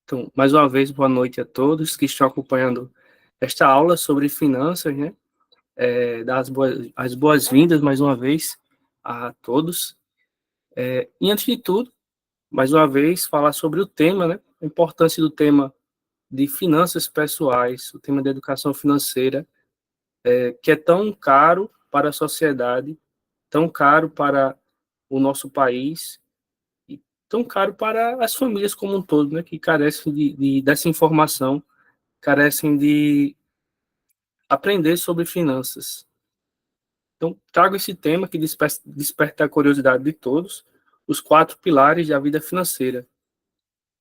Então, mais uma vez, boa noite a todos que estão acompanhando esta aula sobre finanças, né? Dar as boas-vindas mais uma vez a todos. E antes de tudo, mais uma vez, falar sobre o tema, né? A importância do tema de finanças pessoais, o tema da educação financeira, que é tão caro para a sociedade, tão caro para o nosso país, e tão caro para as famílias como um todo, né? Que carecem dessa informação, carecem de aprender sobre finanças. Então, trago esse tema que desperta a curiosidade de todos, os 4 pilares da vida financeira.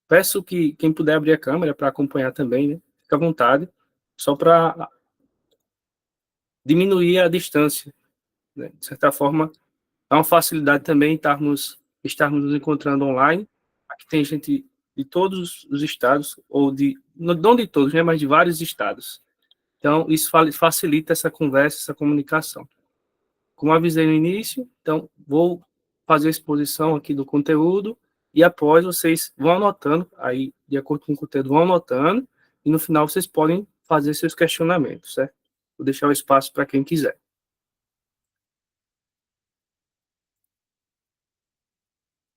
Peço que quem puder abrir a câmera para acompanhar também, né? Fique à vontade, só para diminuir a distância, né? De certa forma, é uma facilidade também estarmos nos encontrando online. Aqui tem gente de todos os estados, ou não de todos, né? Mas de vários estados. Então, isso facilita essa conversa, essa comunicação. Como avisei no início, então vou fazer a exposição aqui do conteúdo e após vocês vão anotando, aí de acordo com o conteúdo vão anotando e no final vocês podem fazer seus questionamentos, certo? Vou deixar o espaço para quem quiser.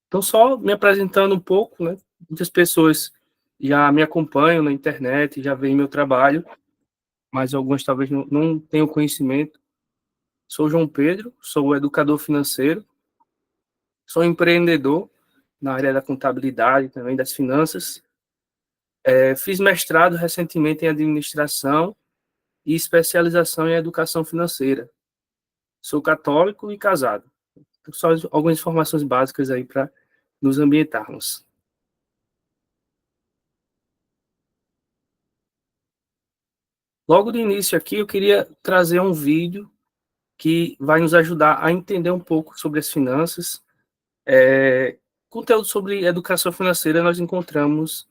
Então, só me apresentando um pouco, né? Muitas pessoas já me acompanham na internet, já veem meu trabalho, mas algumas talvez não tenham conhecimento. Sou João Pedro, sou educador financeiro, sou empreendedor na área da contabilidade, também das finanças. Fiz mestrado recentemente em administração e especialização em educação financeira. Sou católico e casado. Então, só algumas informações básicas aí para nos ambientarmos. Logo de início aqui, eu queria trazer um vídeo que vai nos ajudar a entender um pouco sobre as finanças. Conteúdo sobre educação financeira nós encontramos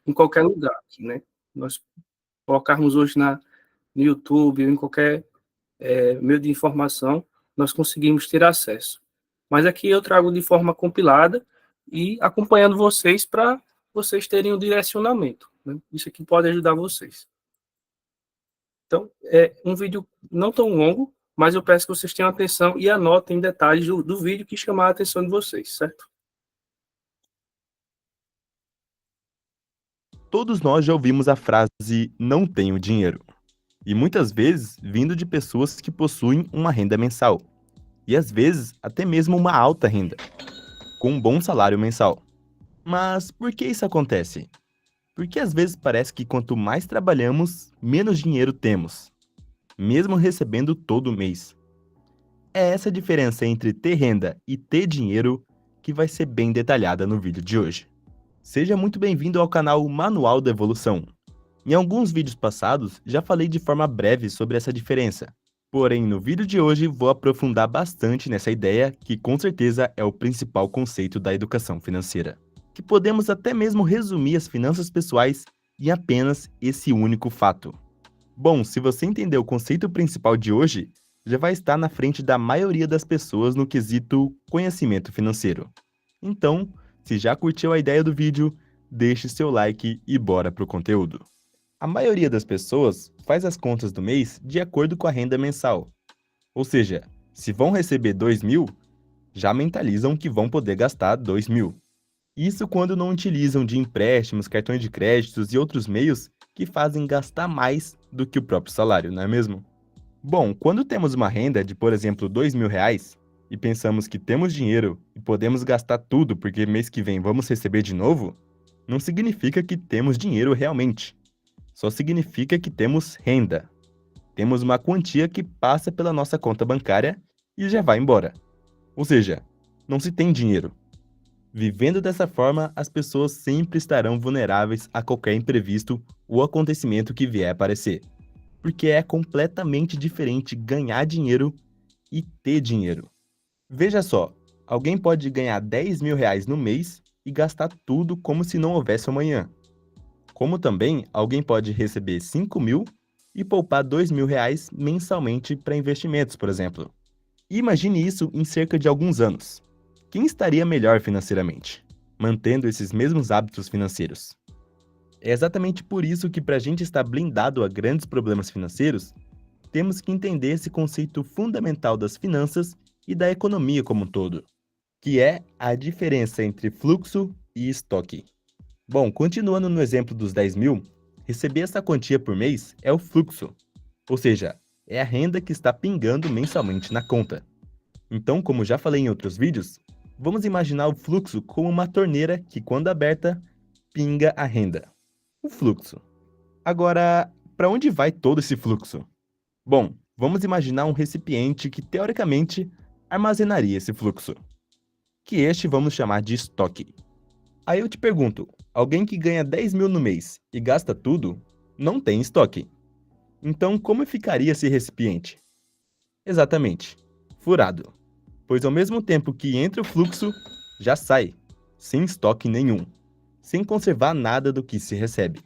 em qualquer lugar, né? Nós colocarmos hoje no YouTube ou em qualquer meio de informação, nós conseguimos ter acesso. Mas aqui eu trago de forma compilada e acompanhando vocês para vocês terem um direcionamento, né? Isso aqui pode ajudar vocês. Então, é um vídeo não tão longo, mas eu peço que vocês tenham atenção e anotem detalhes do vídeo que chamar a atenção de vocês, certo? Todos nós já ouvimos a frase "não tenho dinheiro", e muitas vezes vindo de pessoas que possuem uma renda mensal, e às vezes até mesmo uma alta renda, com um bom salário mensal. Mas por que isso acontece? Porque às vezes parece que quanto mais trabalhamos, menos dinheiro temos, mesmo recebendo todo mês. É essa diferença entre ter renda e ter dinheiro que vai ser bem detalhada no vídeo de hoje. Seja muito bem-vindo ao canal Manual da Evolução. Em alguns vídeos passados, já falei de forma breve sobre essa diferença. Porém, no vídeo de hoje, vou aprofundar bastante nessa ideia que com certeza é o principal conceito da educação financeira. Que podemos até mesmo resumir as finanças pessoais em apenas esse único fato. Bom, se você entender o conceito principal de hoje, já vai estar na frente da maioria das pessoas no quesito conhecimento financeiro. Então, se já curtiu a ideia do vídeo, deixe seu like e bora pro conteúdo. A maioria das pessoas faz as contas do mês de acordo com a renda mensal. Ou seja, se vão receber 2.000, já mentalizam que vão poder gastar 2.000. Isso quando não utilizam de empréstimos, cartões de créditos e outros meios que fazem gastar mais do que o próprio salário, não é mesmo? Bom, quando temos uma renda de, por exemplo, R$ 2.000 e pensamos que temos dinheiro e podemos gastar tudo porque mês que vem vamos receber de novo, não significa que temos dinheiro realmente. Só significa que temos renda. Temos uma quantia que passa pela nossa conta bancária e já vai embora. Ou seja, não se tem dinheiro. Vivendo dessa forma, as pessoas sempre estarão vulneráveis a qualquer imprevisto ou acontecimento que vier a aparecer. Porque é completamente diferente ganhar dinheiro e ter dinheiro. Veja só, alguém pode ganhar R$ 10.000 no mês e gastar tudo como se não houvesse amanhã. Como também, alguém pode receber 5.000 e poupar R$ 2.000 mensalmente para investimentos, por exemplo. Imagine isso em cerca de alguns anos. Quem estaria melhor financeiramente, mantendo esses mesmos hábitos financeiros? É exatamente por isso que, para a gente estar blindado a grandes problemas financeiros, temos que entender esse conceito fundamental das finanças e da economia como um todo, que é a diferença entre fluxo e estoque. Bom, continuando no exemplo dos 10 mil, receber essa quantia por mês é o fluxo, ou seja, é a renda que está pingando mensalmente na conta. Então, como já falei em outros vídeos, vamos imaginar o fluxo como uma torneira que, quando aberta, pinga a renda. O fluxo. Agora, para onde vai todo esse fluxo? Bom, vamos imaginar um recipiente que, teoricamente, armazenaria esse fluxo, que este vamos chamar de estoque. Aí eu te pergunto, alguém que ganha 10 mil no mês e gasta tudo, não tem estoque. Então, como ficaria esse recipiente? Exatamente, furado. Pois ao mesmo tempo que entra o fluxo, já sai, sem estoque nenhum, sem conservar nada do que se recebe.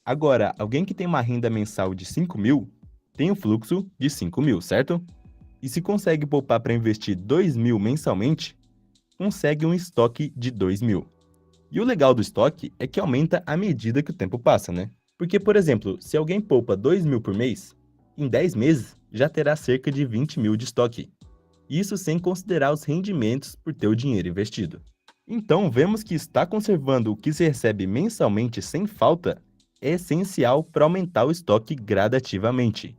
Agora, alguém que tem uma renda mensal de 5 mil, tem um fluxo de 5 mil, certo? E se consegue poupar para investir 2 mil mensalmente, consegue um estoque de 2 mil. E o legal do estoque é que aumenta à medida que o tempo passa, né? Porque, por exemplo, se alguém poupa 2 mil por mês, em 10 meses já terá cerca de 20 mil de estoque. Isso sem considerar os rendimentos por ter o dinheiro investido. Então, vemos que estar conservando o que se recebe mensalmente sem falta é essencial para aumentar o estoque gradativamente.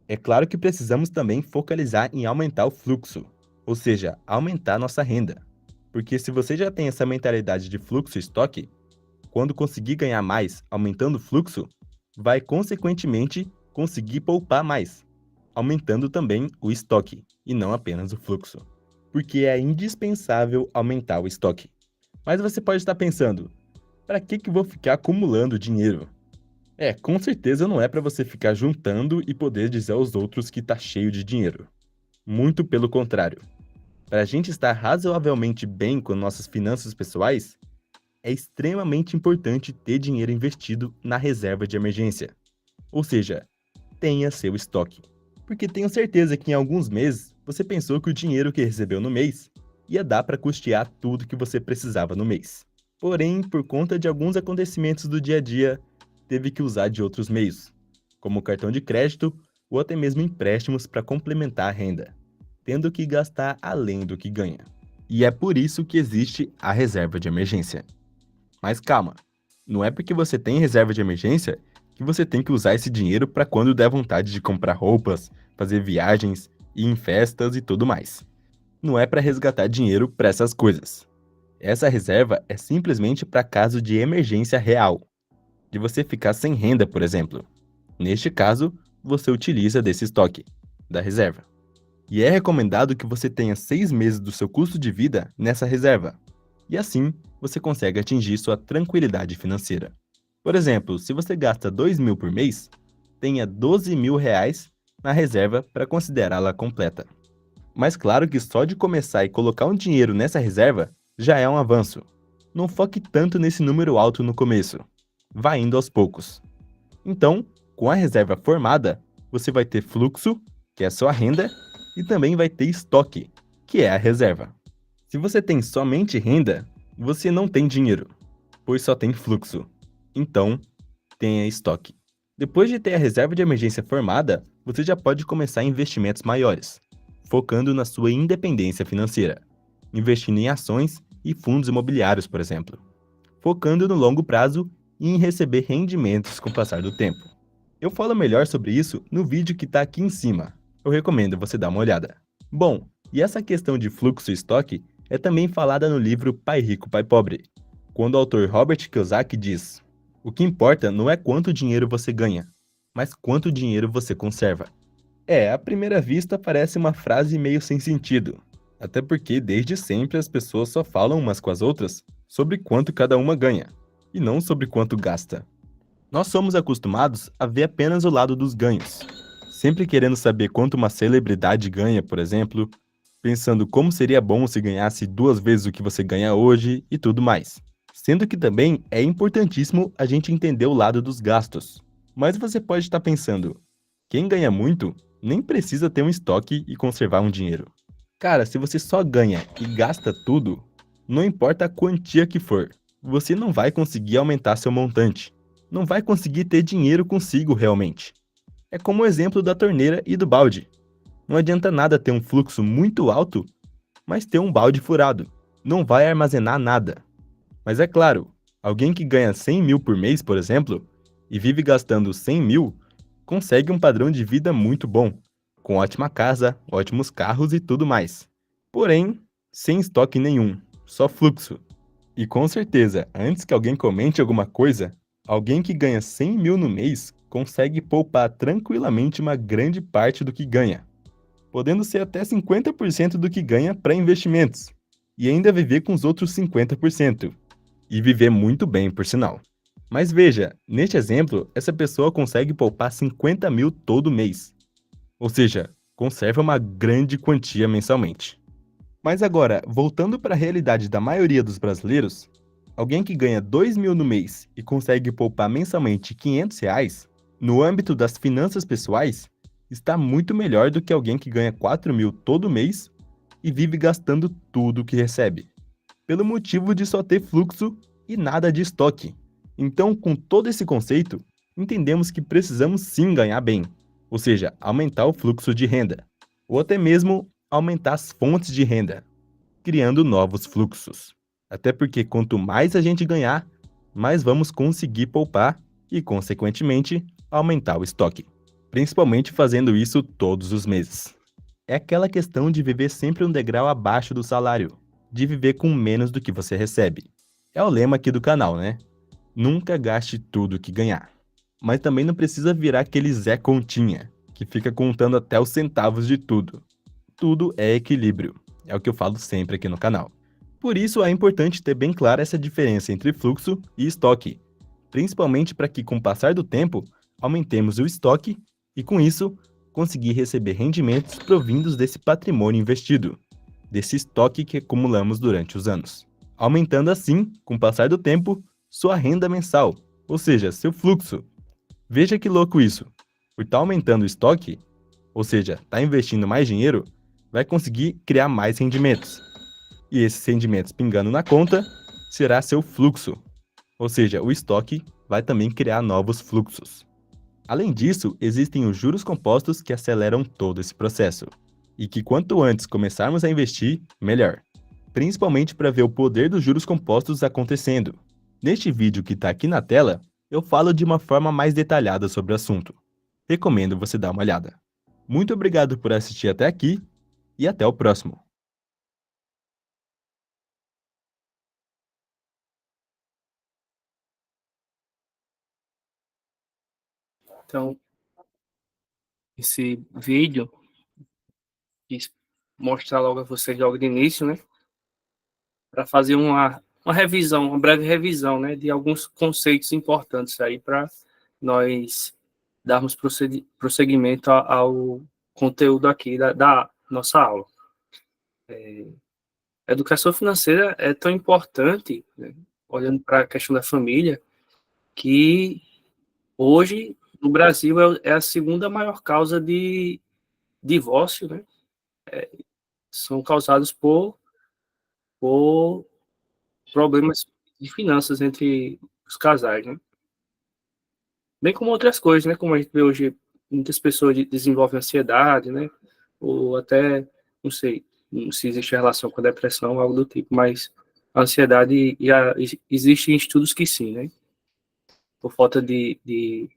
É claro que precisamos também focalizar em aumentar o fluxo, ou seja, aumentar nossa renda. Porque se você já tem essa mentalidade de fluxo e estoque, quando conseguir ganhar mais aumentando o fluxo, vai consequentemente conseguir poupar mais, aumentando também o estoque, e não apenas o fluxo. Porque é indispensável aumentar o estoque. Mas você pode estar pensando, para que eu vou ficar acumulando dinheiro? Com certeza não é para você ficar juntando e poder dizer aos outros que está cheio de dinheiro. Muito pelo contrário. Para a gente estar razoavelmente bem com nossas finanças pessoais, é extremamente importante ter dinheiro investido na reserva de emergência. Ou seja, tenha seu estoque. Porque tenho certeza que em alguns meses você pensou que o dinheiro que recebeu no mês ia dar para custear tudo que você precisava no mês. Porém, por conta de alguns acontecimentos do dia a dia, teve que usar de outros meios, como cartão de crédito ou até mesmo empréstimos para complementar a renda, tendo que gastar além do que ganha. E é por isso que existe a reserva de emergência. Mas calma, não é porque você tem reserva de emergência que você tem que usar esse dinheiro para quando der vontade de comprar roupas, fazer viagens, ir em festas e tudo mais. Não é para resgatar dinheiro para essas coisas. Essa reserva é simplesmente para caso de emergência real, de você ficar sem renda, por exemplo. Neste caso, você utiliza desse estoque, da reserva. E é recomendado que você tenha 6 meses do seu custo de vida nessa reserva. E assim, você consegue atingir sua tranquilidade financeira. Por exemplo, se você gasta 2 mil por mês, tenha 12 mil reais na reserva para considerá-la completa. Mas claro que só de começar e colocar um dinheiro nessa reserva já é um avanço. Não foque tanto nesse número alto no começo. Vá indo aos poucos. Então, com a reserva formada, você vai ter fluxo, que é a sua renda, e também vai ter estoque, que é a reserva. Se você tem somente renda, você não tem dinheiro, pois só tem fluxo. Então, tenha estoque. Depois de ter a reserva de emergência formada, você já pode começar investimentos maiores, focando na sua independência financeira, investindo em ações e fundos imobiliários, por exemplo, focando no longo prazo e em receber rendimentos com o passar do tempo. Eu falo melhor sobre isso no vídeo que está aqui em cima. Eu recomendo você dar uma olhada. Bom, e essa questão de fluxo e estoque é também falada no livro Pai Rico, Pai Pobre, quando o autor Robert Kiyosaki diz: o que importa não é quanto dinheiro você ganha, mas quanto dinheiro você conserva. À primeira vista parece uma frase meio sem sentido, até porque desde sempre as pessoas só falam umas com as outras sobre quanto cada uma ganha, e não sobre quanto gasta. Nós somos acostumados a ver apenas o lado dos ganhos, sempre querendo saber quanto uma celebridade ganha, por exemplo, pensando como seria bom se ganhasse 2 vezes o que você ganha hoje e tudo mais. Sendo que também é importantíssimo a gente entender o lado dos gastos. Mas você pode estar pensando, quem ganha muito nem precisa ter um estoque e conservar um dinheiro. Cara, se você só ganha e gasta tudo, não importa a quantia que for, você não vai conseguir aumentar seu montante. não vai conseguir ter dinheiro consigo realmente. É como o exemplo da torneira e do balde. Não adianta nada ter um fluxo muito alto, mas ter um balde furado. Não vai armazenar nada. Mas é claro, alguém que ganha 100 mil por mês, por exemplo, e vive gastando 100 mil, consegue um padrão de vida muito bom, com ótima casa, ótimos carros e tudo mais. Porém, sem estoque nenhum, só fluxo. E com certeza, antes que alguém comente alguma coisa, alguém que ganha 100 mil no mês consegue poupar tranquilamente uma grande parte do que ganha, podendo ser até 50% do que ganha para investimentos, e ainda viver com os outros 50%. E viver muito bem, por sinal. Mas veja, neste exemplo, essa pessoa consegue poupar 50 mil todo mês. Ou seja, conserva uma grande quantia mensalmente. Mas agora, voltando para a realidade da maioria dos brasileiros, alguém que ganha 2 mil no mês e consegue poupar mensalmente 500 reais, no âmbito das finanças pessoais, está muito melhor do que alguém que ganha 4 mil todo mês e vive gastando tudo que recebe, pelo motivo de só ter fluxo e nada de estoque. Então, com todo esse conceito, entendemos que precisamos sim ganhar bem, ou seja, aumentar o fluxo de renda, ou até mesmo aumentar as fontes de renda, criando novos fluxos. Até porque quanto mais a gente ganhar, mais vamos conseguir poupar e, consequentemente, aumentar o estoque, principalmente fazendo isso todos os meses. É aquela questão de viver sempre um degrau abaixo do salário, de viver com menos do que você recebe. É o lema aqui do canal, né? Nunca gaste tudo que ganhar. Mas também não precisa virar aquele Zé Continha, que fica contando até os centavos de tudo. Tudo é equilíbrio, é o que eu falo sempre aqui no canal. Por isso é importante ter bem clara essa diferença entre fluxo e estoque, principalmente para que, com o passar do tempo, aumentemos o estoque e, com isso, conseguir receber rendimentos provindos desse patrimônio investido, desse estoque que acumulamos durante os anos. Aumentando assim, com o passar do tempo, sua renda mensal, ou seja, seu fluxo. Veja que louco isso. Por estar aumentando o estoque, ou seja, estar investindo mais dinheiro, vai conseguir criar mais rendimentos. E esses rendimentos pingando na conta será seu fluxo, ou seja, o estoque vai também criar novos fluxos. Além disso, existem os juros compostos que aceleram todo esse processo, e que quanto antes começarmos a investir, melhor. Principalmente para ver o poder dos juros compostos acontecendo. Neste vídeo que está aqui na tela, eu falo de uma forma mais detalhada sobre o assunto. Recomendo você dar uma olhada. Muito obrigado por assistir até aqui e até o próximo. Então, esse vídeo quis mostrar logo a vocês logo de início, né? Para fazer uma revisão, uma breve revisão, né? De alguns conceitos importantes aí para nós darmos prosseguimento ao conteúdo aqui da nossa aula. A educação financeira é tão importante, né? Olhando para a questão da família, que hoje no Brasil é a segunda maior causa de divórcio, né? São causados por problemas de finanças entre os casais, né? Bem como outras coisas, né? Como a gente vê hoje, muitas pessoas desenvolvem ansiedade, né? Ou até, não sei, se existe relação com a depressão ou algo do tipo, mas a ansiedade, existem estudos que sim, né? Por falta de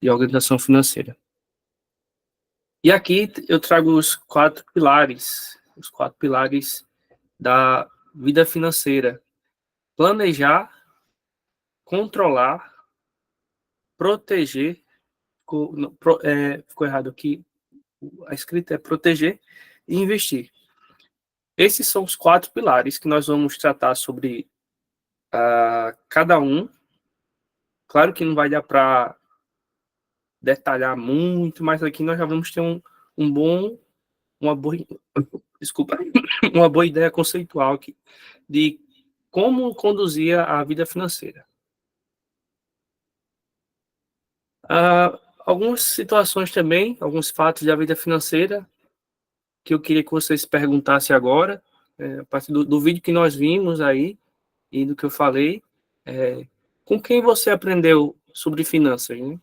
organização financeira. E aqui eu trago os quatro pilares da vida financeira: planejar, controlar, proteger, ficou errado aqui, a escrita é proteger e investir. Esses são os quatro pilares que nós vamos tratar sobre cada um. Claro que não vai dar para detalhar muito, mas aqui nós já vamos ter uma boa, desculpa, uma boa ideia conceitual aqui de como conduzir a vida financeira. Algumas situações também, alguns fatos da vida financeira que eu queria que vocês perguntassem agora, a partir do vídeo que nós vimos aí e do que eu falei, Com quem você aprendeu sobre finanças, né?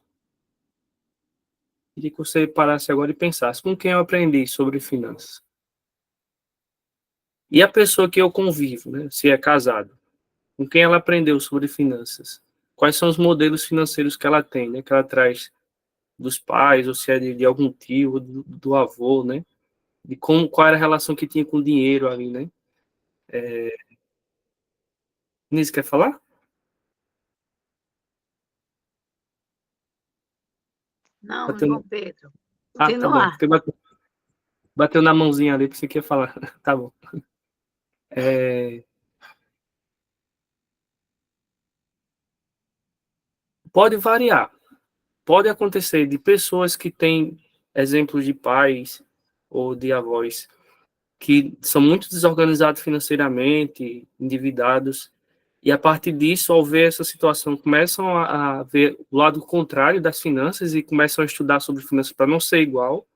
Queria que você parasse agora e pensasse, com quem eu aprendi sobre finanças? E a pessoa que eu convivo, né? Se é casado, com quem ela aprendeu sobre finanças? Quais são os modelos financeiros que ela tem, né? Que ela traz dos pais, ou se é de algum tio, do avô, né? De como, qual era a relação que tinha com o dinheiro ali, né? Nisso, quer falar? Não, Bateu, João Pedro. tá bom. Continuar. Porque bateu na mãozinha ali, que você quer falar. Tá bom. Pode variar. Pode acontecer de pessoas que têm exemplos de pais ou de avós que são muito desorganizados financeiramente, endividados, e a partir disso, ao ver essa situação, começam a ver o lado contrário das finanças e começam a estudar sobre finanças para não ser igual,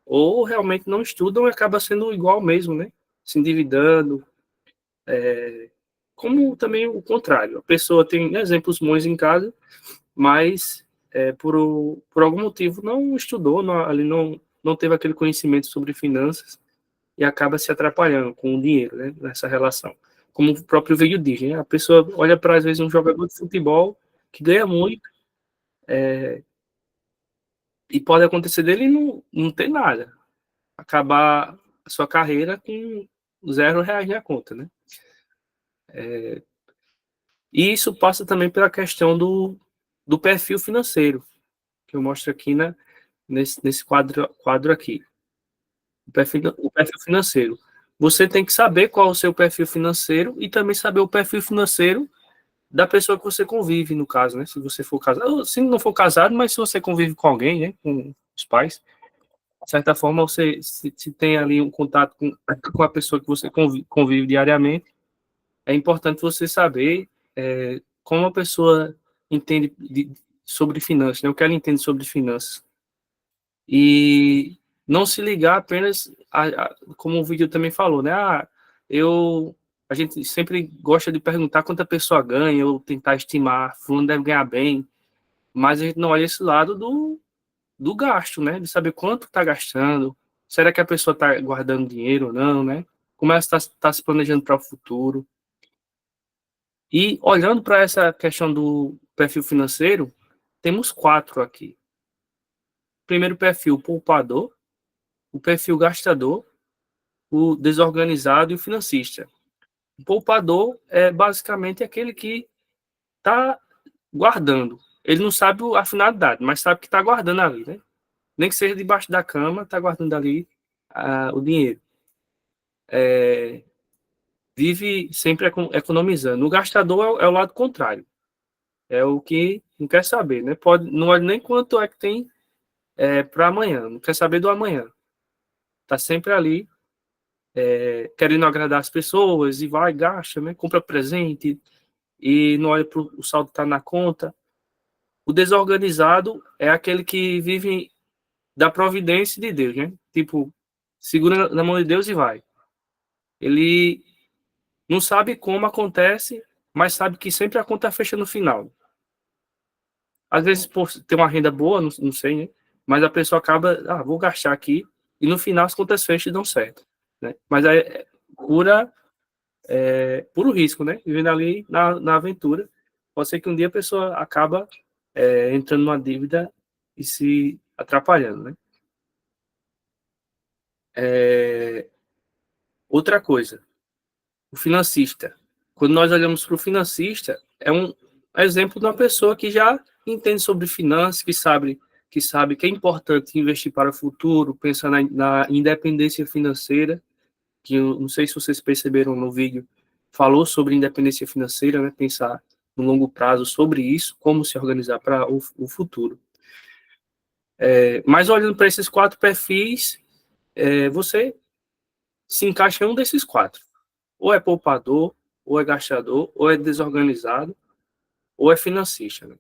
ou realmente não estudam e acaba sendo igual mesmo, né? Se endividando, como também o contrário. A pessoa tem exemplos bons em casa, mas por algum motivo não estudou, ali não teve aquele conhecimento sobre finanças e acaba se atrapalhando com o dinheiro, né, nessa relação. Como o próprio vídeo diz, né, a pessoa olha para, às vezes, um jogador de futebol que ganha muito e pode acontecer dele não ter nada, acabar a sua carreira com R$ 0 na conta, né? E isso passa também pela questão do perfil financeiro, que eu mostro aqui, né, nesse quadro aqui. O perfil financeiro. Você tem que saber qual é o seu perfil financeiro e também saber o perfil financeiro da pessoa que você convive, no caso, né? Se você for casado, se não for casado, mas se você convive com alguém, né? Com os pais, de certa forma, você se tem ali um contato com a pessoa que você convive diariamente, é importante você saber como a pessoa entende sobre finanças, né? O que ela entende sobre finanças. E não se ligar apenas, como o vídeo também falou, né? A gente sempre gosta de perguntar quanto a pessoa ganha, ou tentar estimar, fulano deve ganhar bem, mas a gente não olha esse lado do gasto, né? De saber quanto está gastando, será que a pessoa está guardando dinheiro ou não, né? Como ela está se planejando para o futuro. E olhando para essa questão do perfil financeiro, temos 4 aqui. Primeiro perfil, poupador, o perfil gastador, o desorganizado e o financista. O poupador é basicamente aquele que está guardando. Ele não sabe a finalidade, mas sabe que está guardando ali, né? Nem que seja debaixo da cama, está guardando ali o dinheiro. Vive sempre economizando. O gastador é o lado contrário. É o que não quer saber, né? Não olha nem quanto é que tem para amanhã. Não quer saber do amanhã. Está sempre ali querendo agradar as pessoas e vai, gasta, né? Compra presente e não olha para o saldo tá na conta. O desorganizado é aquele que vive da providência de Deus, né? Tipo, segura na mão de Deus e vai. Ele não sabe como acontece, mas sabe que sempre a conta fecha no final. Às vezes, por ter uma renda boa, não sei, né? Mas a pessoa acaba, vou gastar aqui, e no final as contas fecham e dão certo, né? Mas é puro risco, né? Vivendo ali na aventura. Pode ser que um dia a pessoa acaba entrando numa dívida e se atrapalhando, né? Outra coisa, o financista. Quando nós olhamos para o financista, é um exemplo de uma pessoa que já entende sobre finanças, que sabe que é importante investir para o futuro, pensar na independência financeira, que eu não sei se vocês perceberam no vídeo, falou sobre independência financeira, né? Pensar no longo prazo sobre isso, como se organizar para o futuro. Mas olhando para esses 4 perfis, você se encaixa em um desses 4. Ou é poupador, ou é gastador, ou é desorganizado, ou é financista, né?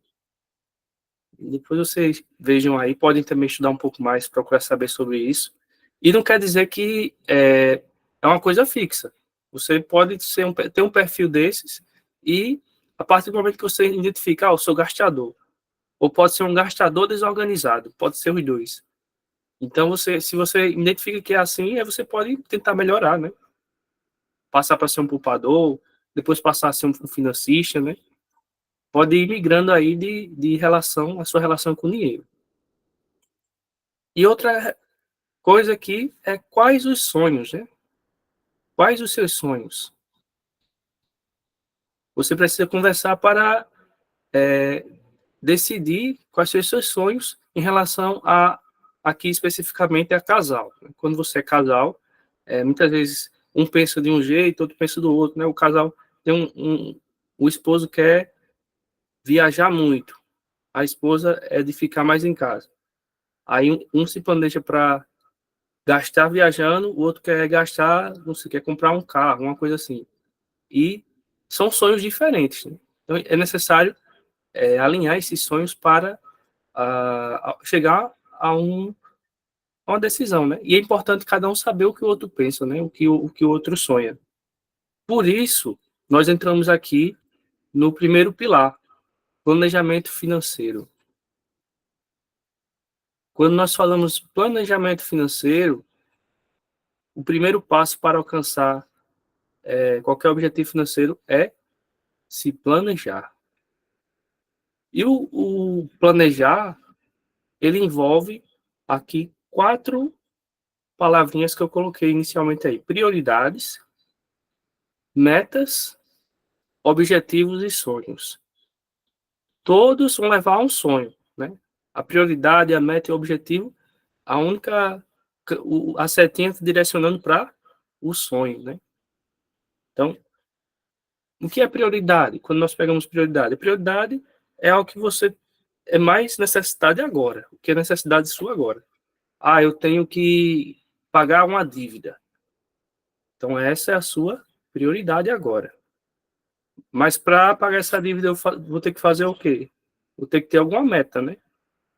Depois vocês vejam aí, podem também estudar um pouco mais, procurar saber sobre isso. E não quer dizer que é uma coisa fixa. Você pode ter um perfil desses e A partir do momento que você identificar, eu sou gastador, ou pode ser um gastador desorganizado, pode ser os dois. Então, se você identifica que é assim, aí você pode tentar melhorar, né? Passar para ser um poupador, depois passar a ser um financista, né? Pode ir migrando aí de relação, a sua relação com o dinheiro. E outra coisa aqui é quais os sonhos, né? Quais os seus sonhos? Você precisa conversar para decidir quais são os seus sonhos em relação aqui especificamente a casal. Quando você é casal, muitas vezes um pensa de um jeito, outro pensa do outro, né? O casal tem o esposo quer viajar muito, a esposa é de ficar mais em casa. Aí um se planeja para gastar viajando, o outro quer gastar, não sei, quer comprar um carro, uma coisa assim. E são sonhos diferentes, né? Então é necessário alinhar esses sonhos para chegar a uma decisão, né? E é importante cada um saber o que o outro pensa, né? O que o outro sonha. Por isso, nós entramos aqui no primeiro pilar, planejamento financeiro. Quando nós falamos planejamento financeiro, o primeiro passo para alcançar qualquer objetivo financeiro é se planejar. E o planejar, ele envolve aqui 4 palavrinhas que eu coloquei inicialmente aí: prioridades, metas, objetivos e sonhos. Todos vão levar a um sonho, né? A prioridade, a meta e o objetivo, a setinha direcionando para o sonho, né? Então, o que é prioridade? Quando nós pegamos prioridade, a prioridade é algo que você é mais necessidade agora, o que é necessidade sua agora. Eu tenho que pagar uma dívida. Então, essa é a sua prioridade agora. Mas para pagar essa dívida, eu vou ter que fazer o quê? Vou ter que ter alguma meta, né?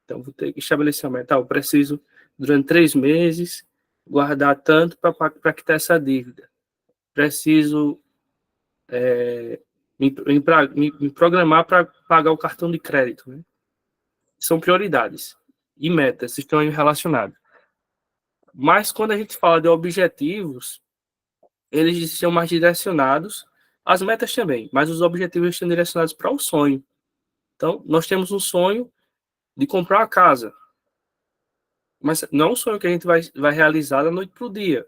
Então, vou ter que estabelecer uma meta. Eu preciso, durante 3 meses, guardar tanto para quitar essa dívida. Preciso me programar para pagar o cartão de crédito, né? São prioridades e metas, estão relacionados. Mas quando a gente fala de objetivos, eles são mais direcionados, as metas também, mas os objetivos estão direcionados para o sonho. Então, nós temos um sonho de comprar uma casa, mas não é um sonho que a gente vai realizar da noite para o dia.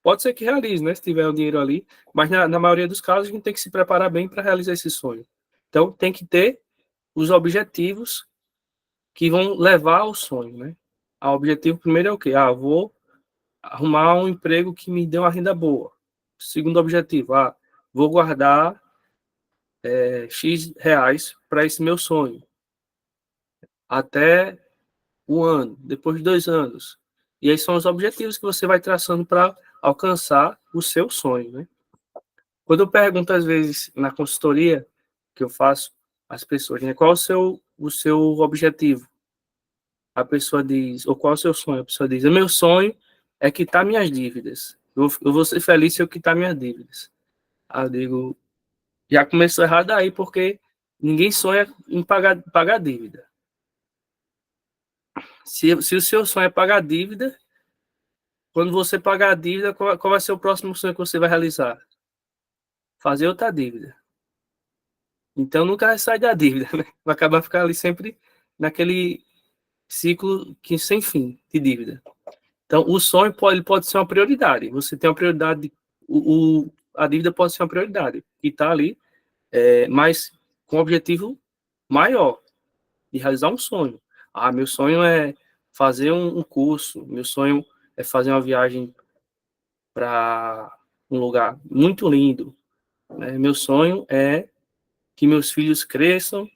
Pode ser que realize, né, se tiver o dinheiro ali, mas na maioria dos casos a gente tem que se preparar bem para realizar esse sonho. Então, tem que ter os objetivos que vão levar ao sonho, né? O objetivo primeiro é o quê? Vou arrumar um emprego que me dê uma renda boa. Segundo objetivo, vou guardar X reais para esse meu sonho. Até 1 ano, depois de 2 anos. E aí são os objetivos que você vai traçando para alcançar o seu sonho, né? Quando eu pergunto, às vezes, na consultoria que eu faço às pessoas, né, qual o seu objetivo? A pessoa diz, ou qual é o seu sonho? A pessoa diz, o meu sonho é quitar minhas dívidas. Eu vou ser feliz se eu quitar minhas dívidas. Aí eu digo, já começou errado aí, porque ninguém sonha em pagar dívida. Se o seu sonho é pagar dívida, quando você pagar a dívida, qual vai ser o próximo sonho que você vai realizar? Fazer outra dívida. Então nunca vai sair da dívida, né? Vai acabar ficando ali sempre naquele ciclo que sem fim de dívida. Então o sonho pode ser uma prioridade. Você tem uma prioridade, a dívida pode ser uma prioridade e está ali, mas com um objetivo maior de realizar um sonho. Meu sonho é fazer um curso, meu sonho é fazer uma viagem para um lugar muito lindo, né? Meu sonho é que meus filhos cresçam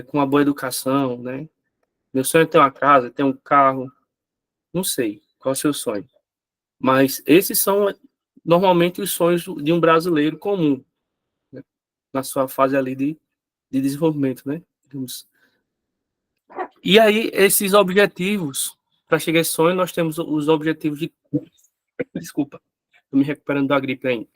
com uma boa educação, né? Meu sonho é ter uma casa, ter um carro, não sei qual é o seu sonho. Mas esses são normalmente os sonhos de um brasileiro comum, né? Na sua fase ali de desenvolvimento, né? E aí, esses objetivos, para chegar a esse sonho, nós temos os objetivos de... Desculpa, estou me recuperando da gripe ainda.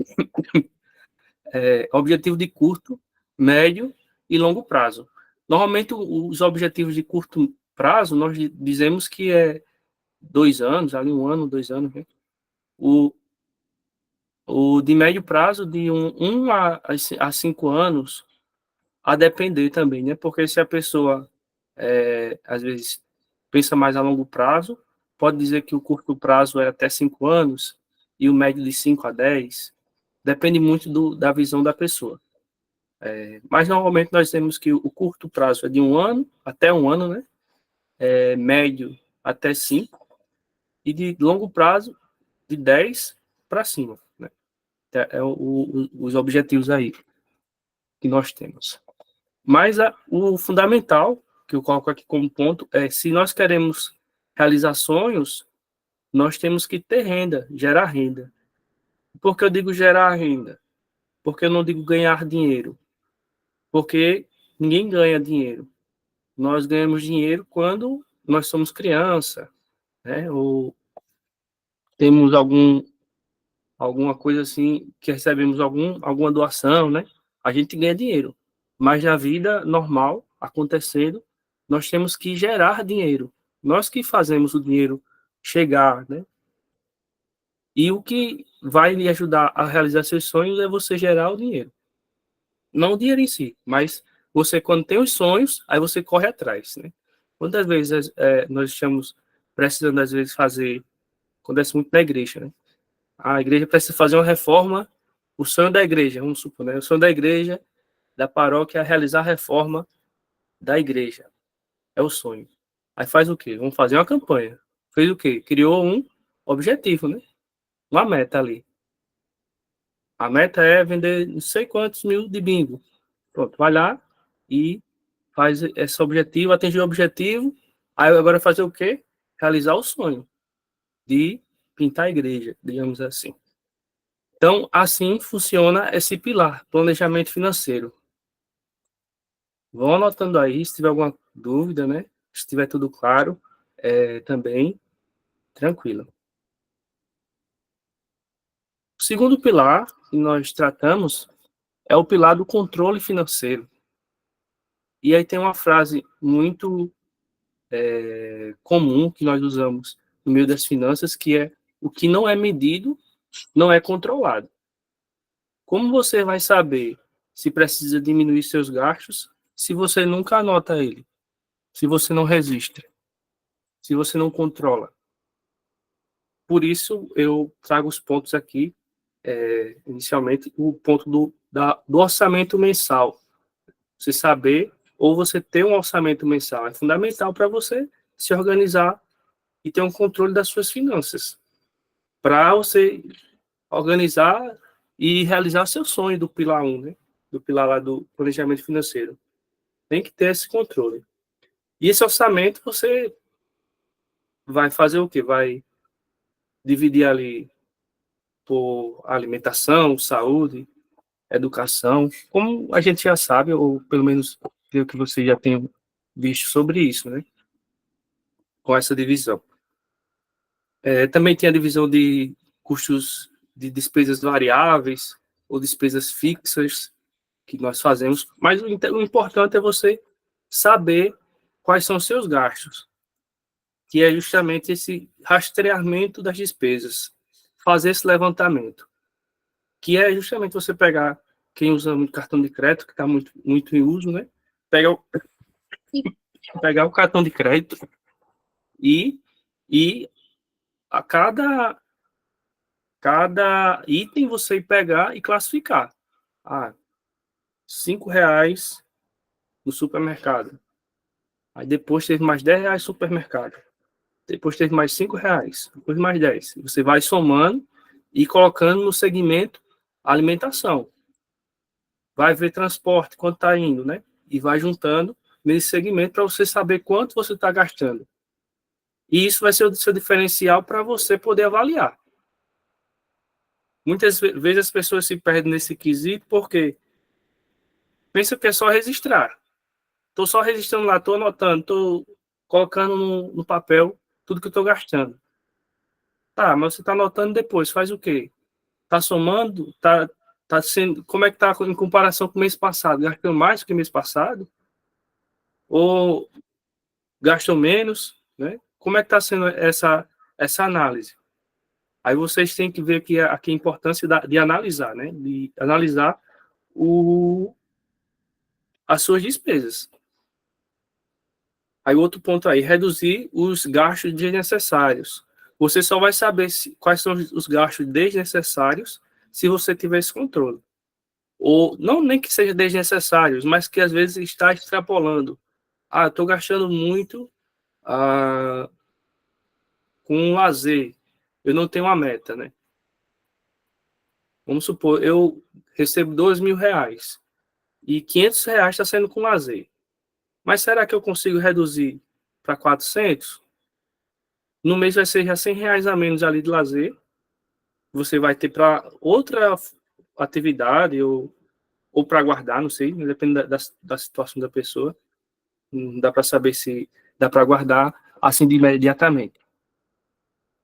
Objetivo de curto, médio e longo prazo. Normalmente, os objetivos de curto prazo, nós dizemos que é 2 anos, ali 1 ano, 2 anos. Né? O de médio prazo, de 1 a 5 anos, a depender também, né? Porque se a pessoa, às vezes, pensa mais a longo prazo, pode dizer que o curto prazo é até 5 anos e o médio de 5 a 10. Depende muito da visão da pessoa. Mas, normalmente, nós temos que o curto prazo é de 1 ano, até 1 ano, né? Médio até 5, e de longo prazo, de 10 para cima, né? Os objetivos aí que nós temos. Mas o fundamental, que eu coloco aqui como ponto, é se nós queremos realizar sonhos, nós temos que ter renda, gerar renda. Por que eu digo gerar renda? Porque eu não digo ganhar dinheiro. Porque ninguém ganha dinheiro. Nós ganhamos dinheiro quando nós somos criança, né? Ou temos alguma coisa assim, que recebemos alguma doação, né? A gente ganha dinheiro. Mas na vida normal, acontecendo, nós temos que gerar dinheiro. Nós que fazemos o dinheiro chegar, né? E o que vai lhe ajudar a realizar seus sonhos é você gerar o dinheiro. Não o dinheiro em si, mas você, quando tem os sonhos, aí você corre atrás, né? Quantas vezes nós estamos precisando, às vezes, fazer, acontece muito na igreja, né? A igreja precisa fazer uma reforma, o sonho da igreja, vamos supor, né? O sonho da igreja, da paróquia, é realizar a reforma da igreja. É o sonho. Aí faz o quê? Vamos fazer uma campanha. Fez o quê? Criou um objetivo, né? Uma meta ali. A meta é vender não sei quantos mil de bingo. Pronto, vai lá e faz esse objetivo, atingir o objetivo. Aí agora fazer o quê? Realizar o sonho de pintar a igreja, digamos assim. Então, assim funciona esse pilar, planejamento financeiro. Vão anotando aí, se tiver alguma dúvida, né? Se tiver tudo claro, também, tranquilo. O segundo pilar que nós tratamos é o pilar do controle financeiro. E aí tem uma frase muito comum que nós usamos no meio das finanças, que é: o que não é medido não é controlado. Como você vai saber se precisa diminuir seus gastos se você nunca anota ele? Se você não registra? Se você não controla? Por isso, eu trago os pontos aqui, inicialmente, o ponto do orçamento mensal. Você saber, ou você ter um orçamento mensal, é fundamental para você se organizar e ter um controle das suas finanças. Para você organizar e realizar seu sonho do pilar 1, né? Do pilar lá do planejamento financeiro. Tem que ter esse controle. E esse orçamento você vai fazer o quê? Vai dividir ali por alimentação, saúde, educação, como a gente já sabe, ou pelo menos creio que você já tenha visto sobre isso, né? Com essa divisão. Também tem a divisão de custos de despesas variáveis ou despesas fixas que nós fazemos, mas o importante é você saber quais são os seus gastos, que é justamente esse rastreamento das despesas, fazer esse levantamento, que é justamente você pegar, quem usa muito cartão de crédito, que está muito em uso, né? Pegar o cartão de crédito e a cada item você ir pegar e classificar. R$ 5 no supermercado. Aí depois teve mais R$ 10 no supermercado. Depois teve mais R$ 5, depois mais 10. Você vai somando e colocando no segmento alimentação. Vai ver transporte, quanto está indo, né? E vai juntando nesse segmento para você saber quanto você está gastando. E isso vai ser o seu diferencial para você poder avaliar. Muitas vezes as pessoas se perdem nesse quesito porque pensam que é só registrar. Estou só registrando lá, estou anotando, estou colocando no papel tudo que eu estou gastando. Tá, mas você está anotando depois, faz o quê? Está somando? Está Tá sendo, como é que tá em comparação com o mês passado? Gastou mais do que o mês passado? Ou gastou menos? Né? Como é que está sendo essa análise? Aí vocês têm que ver aqui a importância de analisar, né? De analisar as suas despesas. Aí outro ponto aí, reduzir os gastos desnecessários. Você só vai saber quais são os gastos desnecessários se você tiver esse controle. Ou não nem que seja desnecessários, mas que às vezes está extrapolando. Ah, estou gastando muito com lazer. Eu não tenho uma meta, né? Vamos supor, eu recebo R$ 2.000 e R$ 500 está sendo com lazer. Mas será que eu consigo reduzir para 400? No mês vai ser já R$ 100 a menos ali de lazer. Você vai ter para outra atividade ou para guardar, não sei, depende da situação da pessoa. Não dá para saber se dá para guardar assim de imediatamente.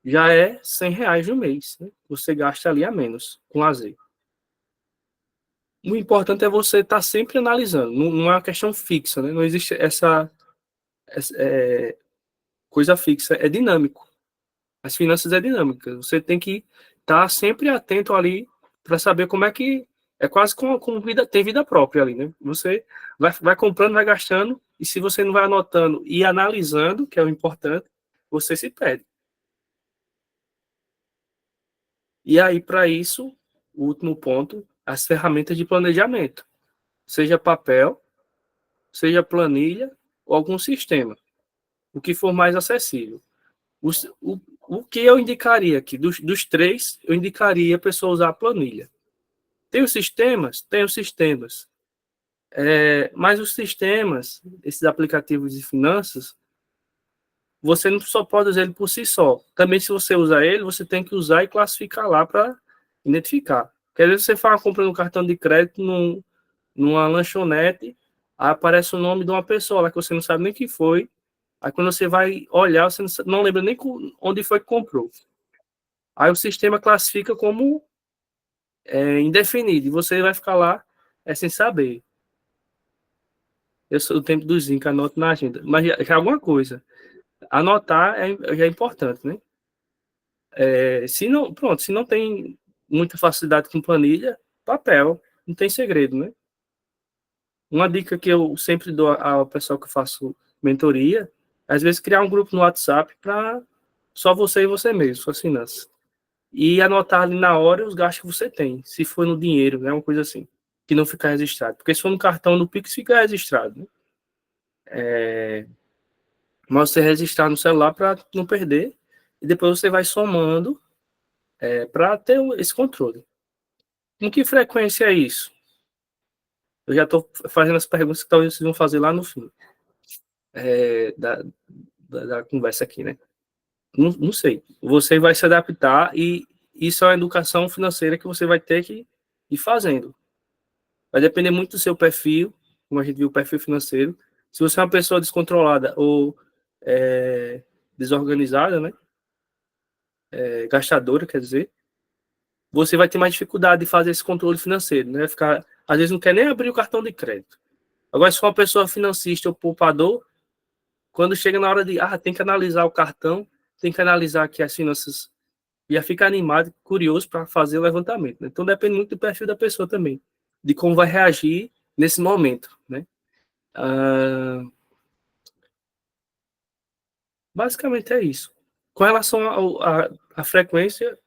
Já é R$ 100 no mês, né? Você gasta ali a menos com lazer. O importante é você estar sempre analisando, não é uma questão fixa, né? Não existe essa coisa fixa, é dinâmico. As finanças é dinâmica, você tem que estar sempre atento ali para saber como é que é quase como vida, tem vida própria ali, né? Você vai comprando, vai gastando, e se você não vai anotando e analisando, que é o importante, você se perde. E aí, para isso, o último ponto, as ferramentas de planejamento, seja papel, seja planilha ou algum sistema, o que for mais acessível. O que eu indicaria aqui, dos três, eu indicaria a pessoa usar a planilha. Tem os sistemas? Tem os sistemas. Mas os sistemas, esses aplicativos de finanças, você não só pode usar ele por si só. Também, se você usar ele, você tem que usar e classificar lá para identificar. Porque às vezes você faz uma compra no cartão de crédito numa lanchonete, aí aparece o nome de uma pessoa lá que você não sabe nem quem foi. Aí quando você vai olhar, você não lembra nem onde foi que comprou. Aí o sistema classifica como indefinido, e você vai ficar lá sem saber. Eu sou do tempo do Zinc, anoto na agenda. Mas já é alguma coisa. Anotar já é importante, né? Se não tem muita facilidade com planilha, papel, não tem segredo, né? Uma dica que eu sempre dou ao pessoal que eu faço mentoria, às vezes criar um grupo no WhatsApp para só você e você mesmo, suas finanças. E anotar ali na hora os gastos que você tem, se for no dinheiro, né, uma coisa assim, que não fica registrado. Porque se for no cartão do Pix, fica registrado, né? Mas você registrar no celular para não perder, e depois você vai somando para ter esse controle. Com que frequência é isso? Eu já estou fazendo as perguntas que talvez vocês vão fazer lá no fim da conversa aqui, né? Não sei. Você vai se adaptar e isso é uma educação financeira que você vai ter que ir fazendo. Vai depender muito do seu perfil, como a gente viu o perfil financeiro. Se você é uma pessoa descontrolada ou desorganizada, né? Gastadora, quer dizer, você vai ter mais dificuldade de fazer esse controle financeiro, né? Ficar, às vezes não quer nem abrir o cartão de crédito. Agora, se for uma pessoa financista ou poupador, quando chega na hora de, tem que analisar o cartão, tem que analisar aqui as finanças, já fica animado, curioso para fazer o levantamento, né? Então, depende muito do perfil da pessoa também, de como vai reagir nesse momento, né? Basicamente é isso. Com relação à frequência,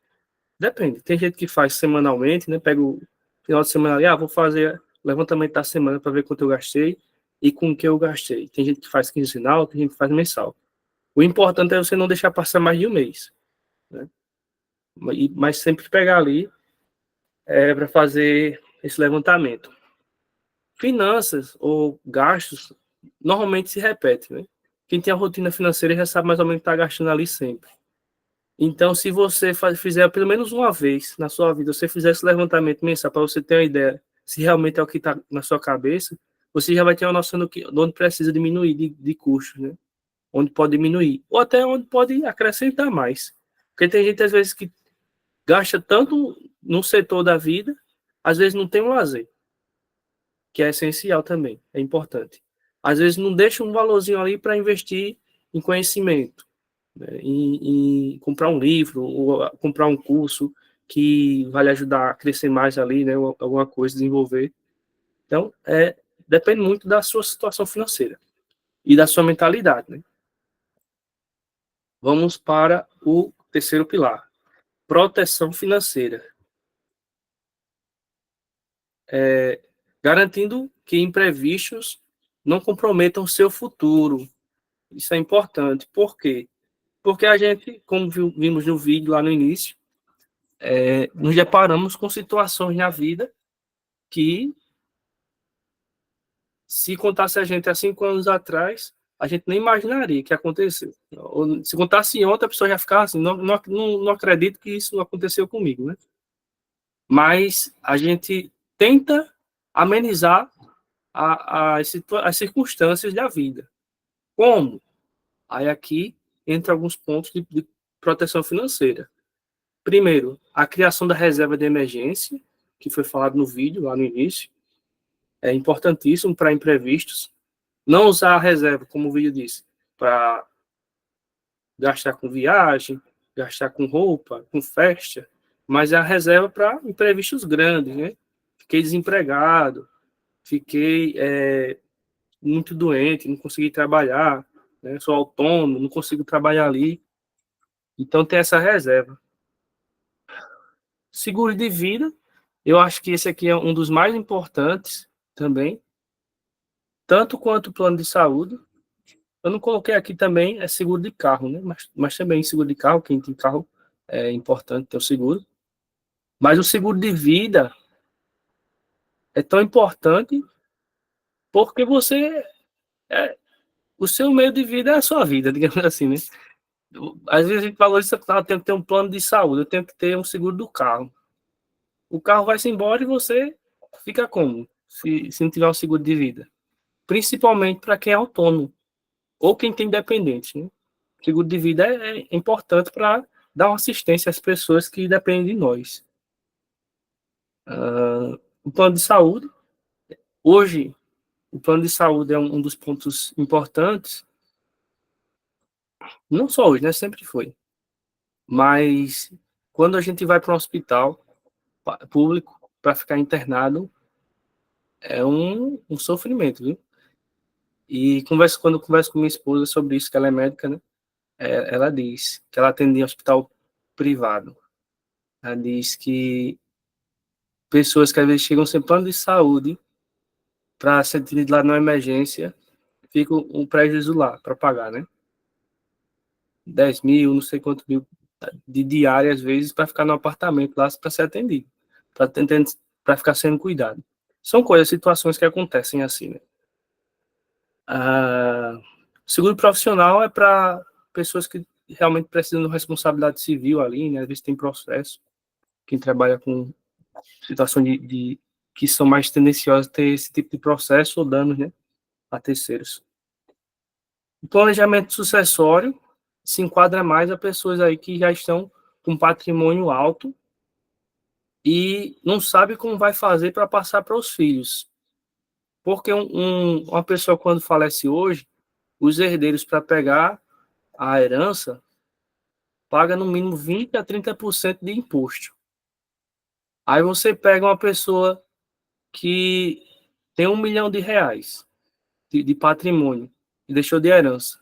depende. Tem gente que faz semanalmente, né? Pega o final de semana ali, vou fazer levantamento da semana para ver quanto eu gastei e com o que eu gastei. Tem gente que faz quinzenal, tem gente que faz mensal. O importante é você não deixar passar mais de um mês, né? Mas sempre pegar ali para fazer esse levantamento. Finanças ou gastos normalmente se repete, né? Quem tem a rotina financeira já sabe mais ou menos que está gastando ali sempre. Então, se você fizer pelo menos uma vez na sua vida, você fizer esse levantamento mensal para você ter uma ideia se realmente é o que está na sua cabeça, você já vai ter uma noção de onde precisa diminuir de custos, né? Onde pode diminuir. Ou até onde pode acrescentar mais. Porque tem gente, às vezes, que gasta tanto no setor da vida Às vezes não tem um lazer, que é essencial também, é importante. Às vezes não deixa um valorzinho ali para investir em conhecimento, né? Em comprar um livro, ou comprar um curso que vai lhe ajudar a crescer mais ali, né? Alguma coisa, desenvolver. Então, depende muito da sua situação financeira e da sua mentalidade, né? Vamos para o terceiro pilar, proteção financeira. Garantindo que imprevistos não comprometam o seu futuro. Isso é importante. Por quê? Porque a gente, como vimos no vídeo lá no início, nos deparamos com situações na vida que, se contasse a gente há 5 anos atrás, a gente nem imaginaria que aconteceu. Ou, se contasse ontem, a pessoa já ficava assim, não acredito que isso aconteceu comigo, né? Mas a gente tenta amenizar as circunstâncias da vida. Como? Aí aqui entra alguns pontos de proteção financeira. Primeiro, a criação da reserva de emergência, que foi falado no vídeo, lá no início, é importantíssimo para imprevistos. Não usar a reserva, como o vídeo disse, para gastar com viagem, gastar com roupa, com festa, mas é a reserva para imprevistos grandes, né? Fiquei desempregado, fiquei muito doente, não consegui trabalhar, né? Sou autônomo, não consigo trabalhar ali. Então tem essa reserva. Seguro de vida, eu acho que esse aqui é um dos mais importantes também, tanto quanto o plano de saúde. Eu não coloquei aqui também seguro de carro, né? Mas também seguro de carro, quem tem carro é importante ter o seguro. Mas o seguro de vida é tão importante porque o seu meio de vida é a sua vida, digamos assim, né? Às vezes a gente valoriza que eu tenho que ter um plano de saúde, eu tenho que ter um seguro do carro. O carro vai se embora e você fica como? Se não tiver um seguro de vida. Principalmente para quem é autônomo ou quem tem dependente, né? O seguro de vida é importante para dar uma assistência às pessoas que dependem de nós. O plano de saúde, hoje, o plano de saúde é um dos pontos importantes, não só hoje, né? Sempre foi. Mas quando a gente vai para um hospital público para ficar internado, é um sofrimento, viu? E quando eu converso com minha esposa sobre isso, que ela é médica, né? Ela diz que ela atende em hospital privado. Ela diz que pessoas que às vezes chegam sem plano de saúde para ser atendido lá na emergência, fica um prejuízo lá para pagar, né? 10 mil, não sei quanto mil de diária, às vezes, para ficar no apartamento lá para ser atendido, para ficar sendo cuidado. São coisas, situações que acontecem assim, né? Seguro profissional é para pessoas que realmente precisam de responsabilidade civil ali, né? Às vezes tem processo. Quem trabalha com situações que são mais tendenciosas a ter esse tipo de processo ou danos, né, a terceiros. O planejamento sucessório se enquadra mais a pessoas aí que já estão com patrimônio alto e não sabe como vai fazer para passar para os filhos. Porque uma pessoa, quando falece hoje, os herdeiros, para pegar a herança, paga no mínimo 20% a 30% de imposto. Aí você pega uma pessoa que tem R$ 1 milhão de patrimônio e deixou de herança.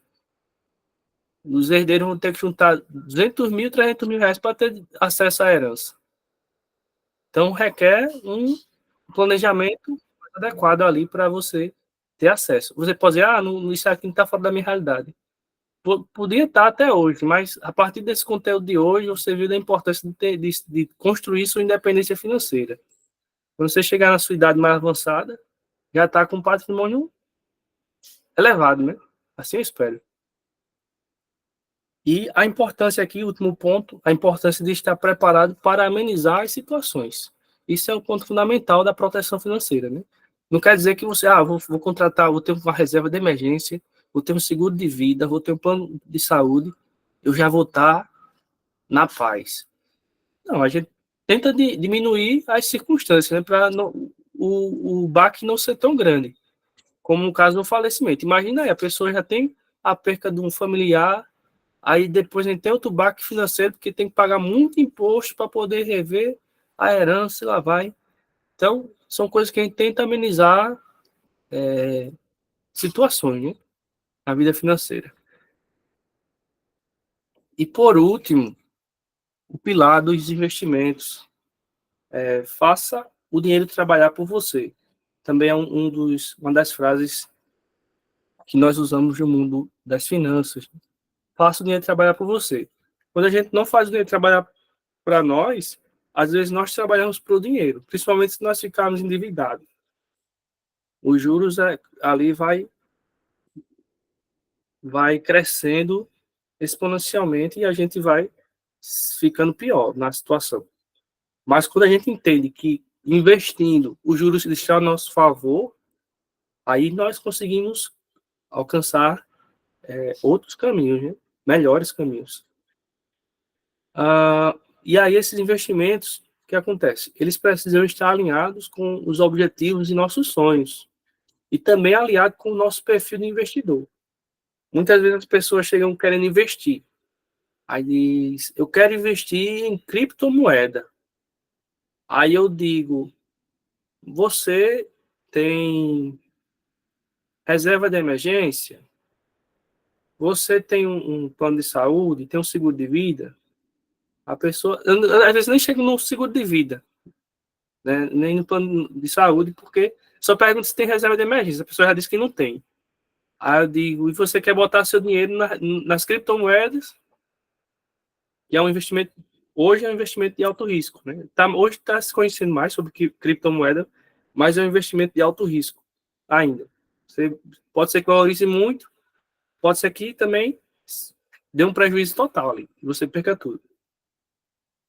Os herdeiros vão ter que juntar 200 mil, 300 mil reais para ter acesso à herança. Então, requer um planejamento adequado ali para você ter acesso. Você pode dizer, isso aqui não está fora da minha realidade. Podia estar até hoje, mas a partir desse conteúdo de hoje, você viu da importância de construir sua independência financeira. Quando você chegar na sua idade mais avançada, já está com patrimônio elevado, né? Assim eu espero. E a importância aqui, o último ponto, a importância de estar preparado para amenizar as situações. Isso é o ponto fundamental da proteção financeira, né? Não quer dizer que você, vou contratar, vou ter uma reserva de emergência, vou ter um seguro de vida, vou ter um plano de saúde, eu já vou estar na paz. Não, a gente tenta diminuir as circunstâncias, né, para o baque não ser tão grande, como no caso do falecimento. Imagina aí, a pessoa já tem a perca de um familiar, aí depois a gente tem outro baque financeiro, porque tem que pagar muito imposto para poder rever a herança, e lá vai. Então, são coisas que a gente tenta amenizar situações, né, na vida financeira. E, por último, o pilar dos investimentos. Faça o dinheiro trabalhar por você. Também é uma das frases que nós usamos no mundo das finanças. Faça o dinheiro trabalhar por você. Quando a gente não faz o dinheiro trabalhar para nós, às vezes nós trabalhamos para o dinheiro, principalmente se nós ficarmos endividados. Os juros ali vai crescendo exponencialmente e a gente vai ficando pior na situação. Mas quando a gente entende que investindo os juros estão a nosso favor, aí nós conseguimos alcançar outros caminhos, né? Melhores caminhos. E aí esses investimentos, o que acontece? Eles precisam estar alinhados com os objetivos e nossos sonhos. E também alinhado com o nosso perfil de investidor. Muitas vezes as pessoas chegam querendo investir. Aí diz, eu quero investir em criptomoeda. Aí eu digo, você tem reserva de emergência? Você tem um plano de saúde? Tem um seguro de vida? A pessoa, às vezes, nem chega no seguro de vida, né? Nem no plano de saúde, porque só pergunta se tem reserva de emergência. A pessoa já disse que não tem. Aí eu digo, e você quer botar seu dinheiro nas criptomoedas? Que é um investimento, hoje é um investimento de alto risco, né? Hoje está se conhecendo mais sobre criptomoeda, mas é um investimento de alto risco ainda. Você pode ser que valorize muito, pode ser que também dê um prejuízo total ali, você perca tudo.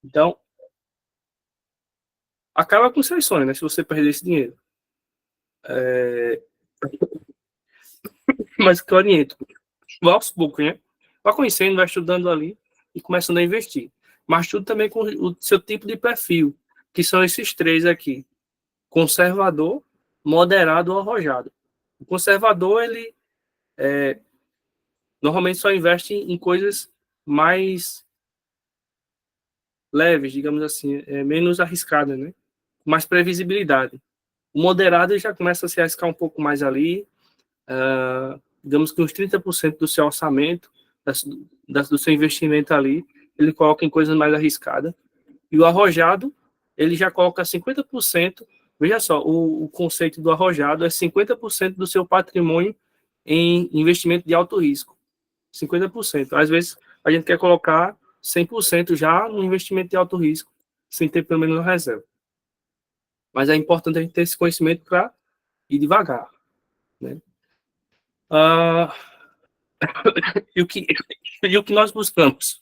Então, acaba com seus sonhos, né? Se você perder esse dinheiro. Mas que eu oriento, vá aos poucos, né? Vá conhecendo, vai estudando ali e começando a investir. Mas tudo também com o seu tipo de perfil, que são esses três aqui: conservador, moderado ou arrojado. O conservador, ele normalmente só investe em coisas mais leves, digamos assim, menos arriscadas, né? Mais previsibilidade. O moderado ele já começa a se arriscar um pouco mais ali, digamos que uns 30% do seu orçamento, do seu investimento ali, ele coloca em coisas mais arriscadas. E o arrojado, ele já coloca 50%. Veja só, o conceito do arrojado é 50% do seu patrimônio em investimento de alto risco. 50%. Às vezes, a gente quer colocar 100% já no investimento de alto risco, sem ter pelo menos uma reserva. Mas é importante a gente ter esse conhecimento para ir devagar, né? E o que nós buscamos?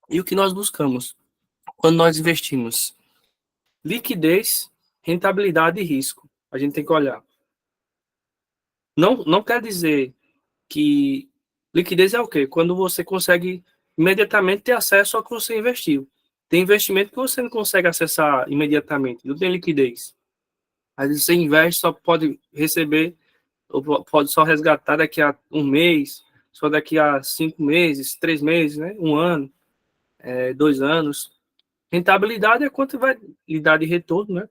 E o que nós buscamos quando nós investimos? Liquidez, rentabilidade e risco. A gente tem que olhar. Não quer dizer que liquidez é o quê? Quando você consegue imediatamente ter acesso ao que você investiu. Tem investimento que você não consegue acessar imediatamente, não tem liquidez. Às vezes você investe, só pode receber, ou pode só resgatar daqui a um mês, só daqui a 5 meses, 3 meses, né? Um ano, 2 anos. Rentabilidade é quanto vai lhe dar de retorno, né?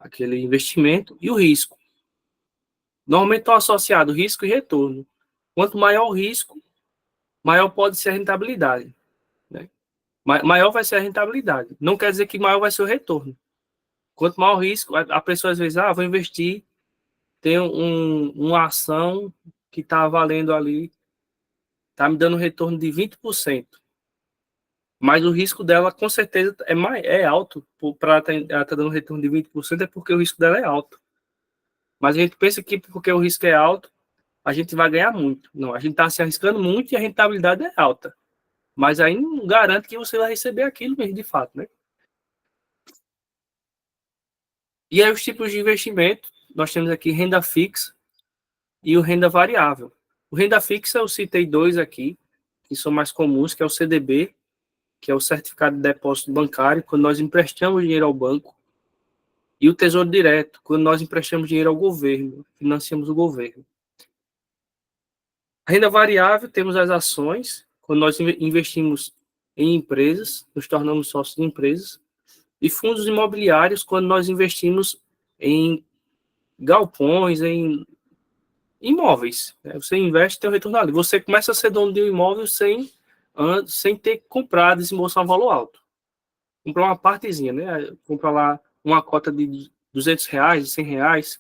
Aquele investimento. E o risco. Normalmente estão associados risco e retorno. Quanto maior o risco, maior pode ser a rentabilidade, né? Maior vai ser a rentabilidade. Não quer dizer que maior vai ser o retorno. Quanto maior o risco, a pessoa às vezes, vou investir, tem uma ação que está valendo ali, está me dando um retorno de 20%. Mas o risco dela, com certeza, é alto. Para ela estar dando um retorno de 20%, é porque o risco dela é alto. Mas a gente pensa que porque o risco é alto, a gente vai ganhar muito. Não, a gente está se arriscando muito e a rentabilidade é alta. Mas aí não garante que você vai receber aquilo mesmo, de fato, né? E aí os tipos de investimento, nós temos aqui renda fixa, e o renda variável. O renda fixa eu citei dois aqui, que são mais comuns, que é o CDB, que é o Certificado de Depósito Bancário, quando nós emprestamos dinheiro ao banco, e o Tesouro Direto, quando nós emprestamos dinheiro ao governo, financiamos o governo. A renda variável, temos as ações, quando nós investimos em empresas, nos tornamos sócios de empresas, e fundos imobiliários, quando nós investimos em galpões, em imóveis. Você investe e tem um retorno ali. Você começa a ser dono de um imóvel sem ter comprado e desembolsar um valor alto. Comprar uma partezinha, né? Comprar lá uma cota de R$200, de R$100,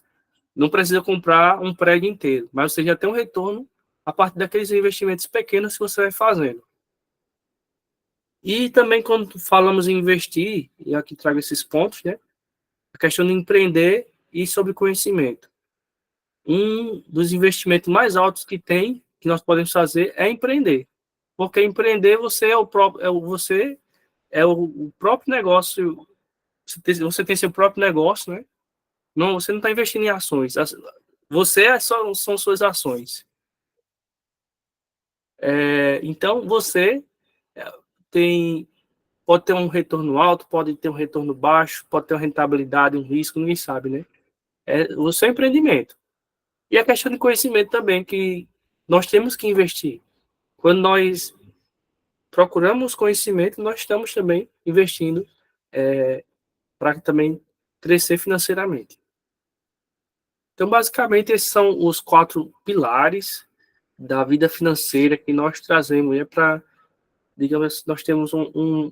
não precisa comprar um prédio inteiro, mas você já tem um retorno a partir daqueles investimentos pequenos que você vai fazendo. E também quando falamos em investir, e aqui trago esses pontos, né? A questão de empreender e sobre conhecimento. Um dos investimentos mais altos que nós podemos fazer é empreender. Porque empreender, você é o próprio negócio, você tem seu próprio negócio, né? Não, você não está investindo em ações. São suas ações. Então, você pode ter um retorno alto, pode ter um retorno baixo, pode ter uma rentabilidade, um risco, ninguém sabe, né? O seu empreendimento. E a questão de conhecimento também, que nós temos que investir. Quando nós procuramos conhecimento, nós estamos também investindo para também crescer financeiramente. Então, basicamente, esses são os 4 pilares da vida financeira que nós trazemos para, digamos, nós temos uma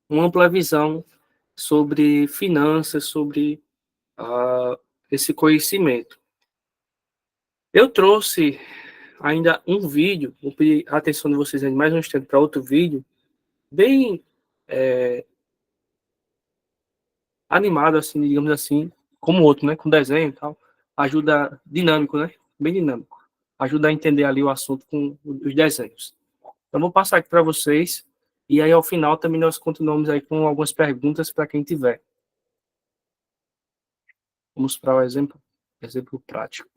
ampla visão sobre finanças, sobre esse conhecimento. Eu trouxe ainda um vídeo, vou pedir a atenção de vocês aí mais um instante para outro vídeo, bem animado, assim, digamos assim, como outro, né, com desenho e tal, ajuda, dinâmico, né, bem dinâmico, ajuda a entender ali o assunto com os desenhos. Então, vou passar aqui para vocês, e aí ao final também nós continuamos aí com algumas perguntas para quem tiver. Vamos para o exemplo prático.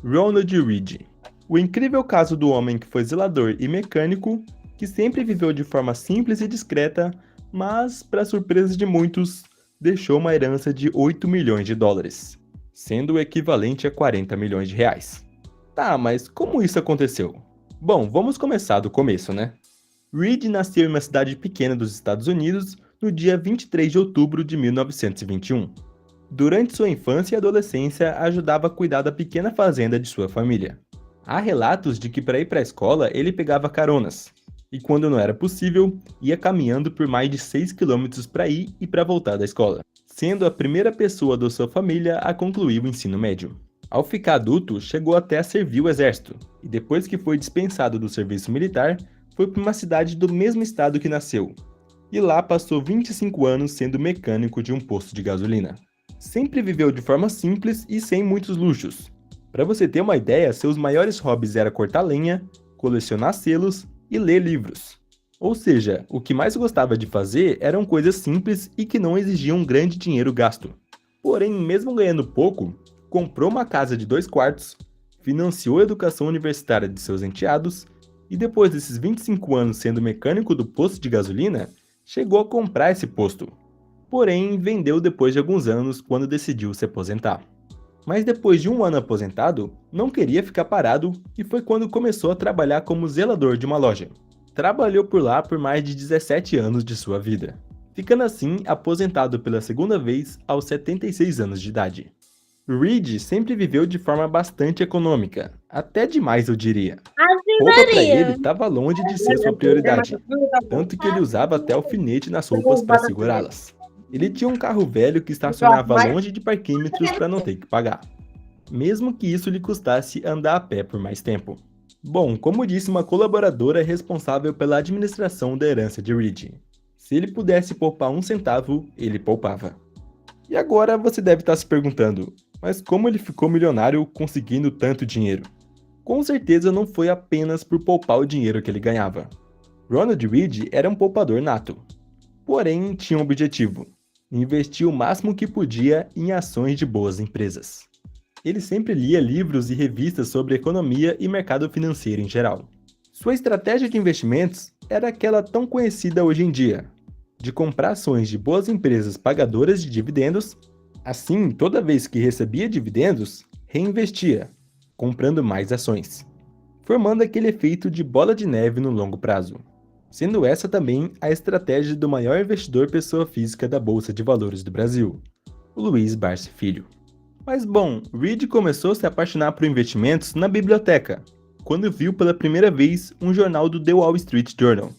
Ronald Read. O incrível caso do homem que foi zelador e mecânico, que sempre viveu de forma simples e discreta, mas, para surpresa de muitos, deixou uma herança de 8 milhões de dólares, sendo o equivalente a 40 milhões de reais. Tá, mas como isso aconteceu? Bom, vamos começar do começo, né? Read nasceu em uma cidade pequena dos Estados Unidos no dia 23 de outubro de 1921. Durante sua infância e adolescência, ajudava a cuidar da pequena fazenda de sua família. Há relatos de que para ir para a escola ele pegava caronas, e quando não era possível, ia caminhando por mais de 6 quilômetros para ir e para voltar da escola, sendo a primeira pessoa da sua família a concluir o ensino médio. Ao ficar adulto, chegou até a servir o exército, e depois que foi dispensado do serviço militar, foi para uma cidade do mesmo estado que nasceu, e lá passou 25 anos sendo mecânico de um posto de gasolina. Sempre viveu de forma simples e sem muitos luxos. Para você ter uma ideia, seus maiores hobbies eram cortar lenha, colecionar selos e ler livros. Ou seja, o que mais gostava de fazer eram coisas simples e que não exigiam grande dinheiro gasto. Porém, mesmo ganhando pouco, comprou uma casa de 2 quartos, financiou a educação universitária de seus enteados e depois desses 25 anos sendo mecânico do posto de gasolina, chegou a comprar esse posto. Porém, vendeu depois de alguns anos quando decidiu se aposentar. Mas depois de um ano aposentado, não queria ficar parado e foi quando começou a trabalhar como zelador de uma loja. Trabalhou por lá por mais de 17 anos de sua vida, ficando assim aposentado pela segunda vez aos 76 anos de idade. Read sempre viveu de forma bastante econômica, até demais eu diria. Roupa para ele estava longe de ser sua prioridade, tanto que ele usava até alfinete nas roupas para segurá-las. Ele tinha um carro velho que estacionava longe de parquímetros para não ter que pagar, mesmo que isso lhe custasse andar a pé por mais tempo. Bom, como disse uma colaboradora responsável pela administração da herança de Read, se ele pudesse poupar um centavo, ele poupava. E agora você deve estar se perguntando, mas como ele ficou milionário conseguindo tanto dinheiro? Com certeza não foi apenas por poupar o dinheiro que ele ganhava. Ronald Read era um poupador nato. Porém, tinha um objetivo: investir o máximo que podia em ações de boas empresas. Ele sempre lia livros e revistas sobre economia e mercado financeiro em geral. Sua estratégia de investimentos era aquela tão conhecida hoje em dia, de comprar ações de boas empresas pagadoras de dividendos. Assim, toda vez que recebia dividendos, reinvestia, comprando mais ações, formando aquele efeito de bola de neve no longo prazo. Sendo essa também a estratégia do maior investidor pessoa física da Bolsa de Valores do Brasil, o Luiz Barsi Filho. Mas bom, Reed começou a se apaixonar por investimentos na biblioteca, quando viu pela primeira vez um jornal do The Wall Street Journal,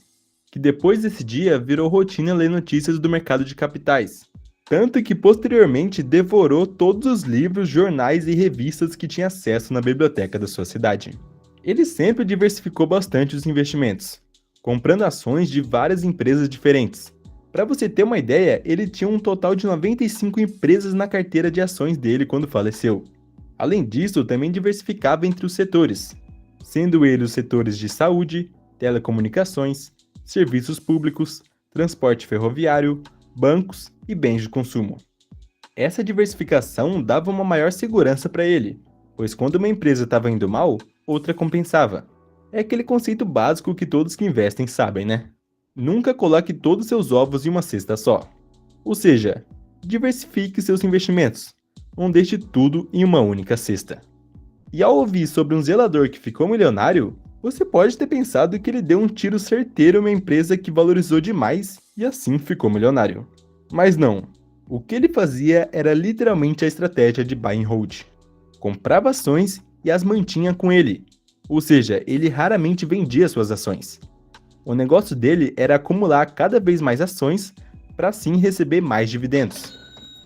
que depois desse dia virou rotina ler notícias do mercado de capitais, tanto que posteriormente devorou todos os livros, jornais e revistas que tinha acesso na biblioteca da sua cidade. Ele sempre diversificou bastante os investimentos, comprando ações de várias empresas diferentes. Para você ter uma ideia, ele tinha um total de 95 empresas na carteira de ações dele quando faleceu. Além disso, também diversificava entre os setores, sendo ele os setores de saúde, telecomunicações, serviços públicos, transporte ferroviário, bancos e bens de consumo. Essa diversificação dava uma maior segurança para ele, pois quando uma empresa estava indo mal, outra compensava. É aquele conceito básico que todos que investem sabem, né? Nunca coloque todos os seus ovos em uma cesta só. Ou seja, diversifique seus investimentos. Não deixe tudo em uma única cesta. E ao ouvir sobre um zelador que ficou milionário, você pode ter pensado que ele deu um tiro certeiro em uma empresa que valorizou demais e assim ficou milionário. Mas não. O que ele fazia era literalmente a estratégia de buy and hold. Comprava ações e as mantinha com ele. Ou seja, ele raramente vendia suas ações. O negócio dele era acumular cada vez mais ações para assim receber mais dividendos.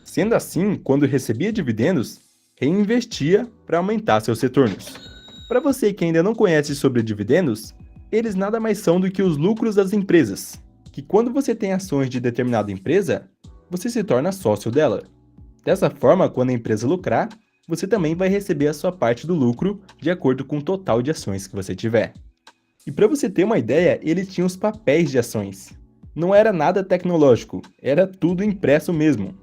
Sendo assim, quando recebia dividendos, reinvestia para aumentar seus retornos. Para você que ainda não conhece sobre dividendos, eles nada mais são do que os lucros das empresas, que quando você tem ações de determinada empresa, você se torna sócio dela. Dessa forma, quando a empresa lucrar, você também vai receber a sua parte do lucro de acordo com o total de ações que você tiver. E para você ter uma ideia, ele tinha os papéis de ações. Não era nada tecnológico, era tudo impresso mesmo.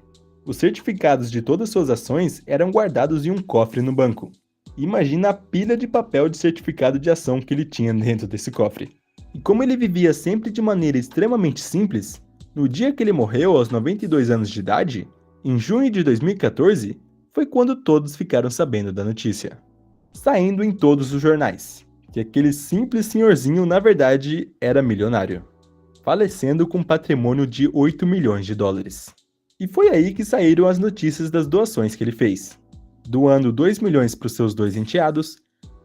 Os certificados de todas as suas ações eram guardados em um cofre no banco. Imagina a pilha de papel de certificado de ação que ele tinha dentro desse cofre. E como ele vivia sempre de maneira extremamente simples, no dia que ele morreu aos 92 anos de idade, em junho de 2014, foi quando todos ficaram sabendo da notícia, saindo em todos os jornais, que aquele simples senhorzinho na verdade era milionário, falecendo com um patrimônio de 8 milhões de dólares. E foi aí que saíram as notícias das doações que ele fez, doando 2 milhões para os seus 2 enteados,